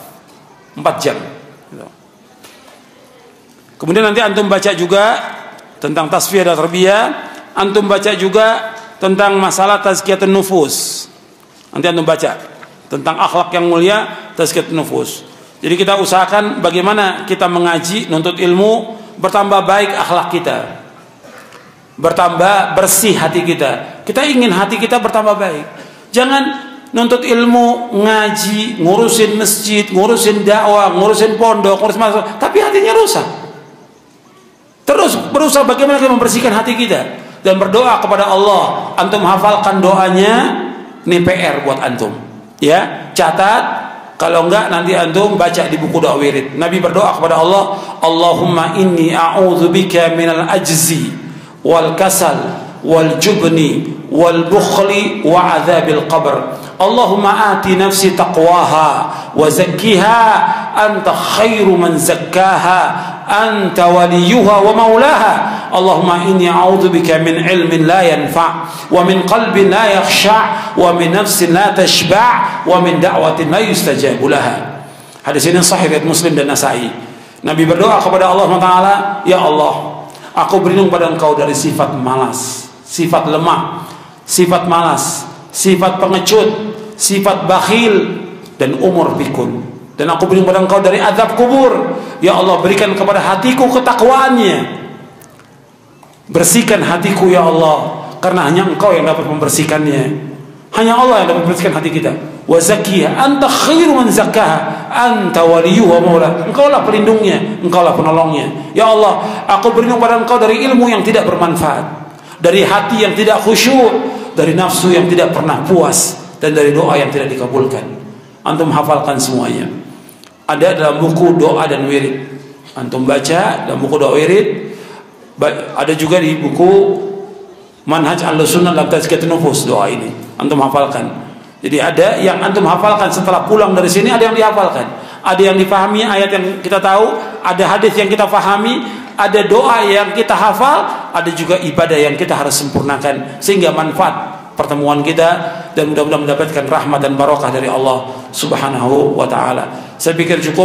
A: 4 jam. Kemudian nanti antum baca juga tentang tasfiyah dan tarbiyah, antum baca juga tentang masalah tazkiyatun nufus. Nanti antum baca tentang akhlak yang mulia, tazkiyatun nufus. Jadi kita usahakan bagaimana kita mengaji, nuntut ilmu, bertambah baik akhlak kita, bertambah bersih hati kita. Kita ingin hati kita bertambah baik. Jangan nuntut ilmu, ngaji, ngurusin masjid, ngurusin dakwah, ngurusin pondok, ngurusin masalah, tapi hatinya rusak. Terus berusaha bagaimana kita membersihkan hati kita dan berdoa kepada Allah. Antum hafalkan doanya, ini PR buat antum. Ya, catat. Kalau enggak nanti antum baca di buku doa wirid. Nabi berdoa kepada Allah, Allahumma inni a'udzubika minal ajzi wal kasal wal jubni wal bukhli wa adzabil qabr. Allahumma ati nafsi taqwaha wa zakkiha anta khairu man zakkaha anta waliyuha wa maulaha. Allahumma inni a'udzubika min ilmin la yanfa' wa min qalbin la yakhsha' wa min nafsin la tashba' wa min da'watin la yustajabu laha. Hadis ini sahih riwayat Muslim dan Nasa'i. Nabi berdoa kepada Allah Taala, ya Allah, aku berlindung pada Engkau dari sifat malas, sifat lemah, sifat malas, sifat pengecut, sifat bakhil dan umur pikun. Dan aku berlindung pada Engkau dari azab kubur. Ya Allah, berikan kepada hatiku ketakwaannya. Bersihkan hatiku ya Allah, karena hanya Engkau yang dapat membersihkannya. Hanya Allah yang dapat membersihkan hati kita. Wa zakkiha anta khairu man zakkaha anta waliyuhu wa maula. Engkau lah pelindungnya, Engkau lah penolongnya. Ya Allah, aku berlindung pada Engkau dari ilmu yang tidak bermanfaat, dari hati yang tidak khusyuk, dari nafsu yang tidak pernah puas, dan dari doa yang tidak dikabulkan. Antum hafalkan semuanya. Ada dalam buku doa dan wirid. Antum baca dalam buku doa wirid. Ada juga di buku Manhaj Ahlussunnah dalam Tazkiyatun Nufus doa ini. Antum hafalkan. Jadi ada yang antum hafalkan setelah pulang dari sini, ada yang dihafalkan. Ada yang difahami ayat yang kita tahu, ada hadis yang kita fahami, ada doa yang kita hafal, ada juga ibadah yang kita harus sempurnakan sehingga manfaat pertemuan kita, dan mudah-mudahan mendapatkan rahmat dan barokah dari Allah Subhanahu wa taala. Saya pikir cukup.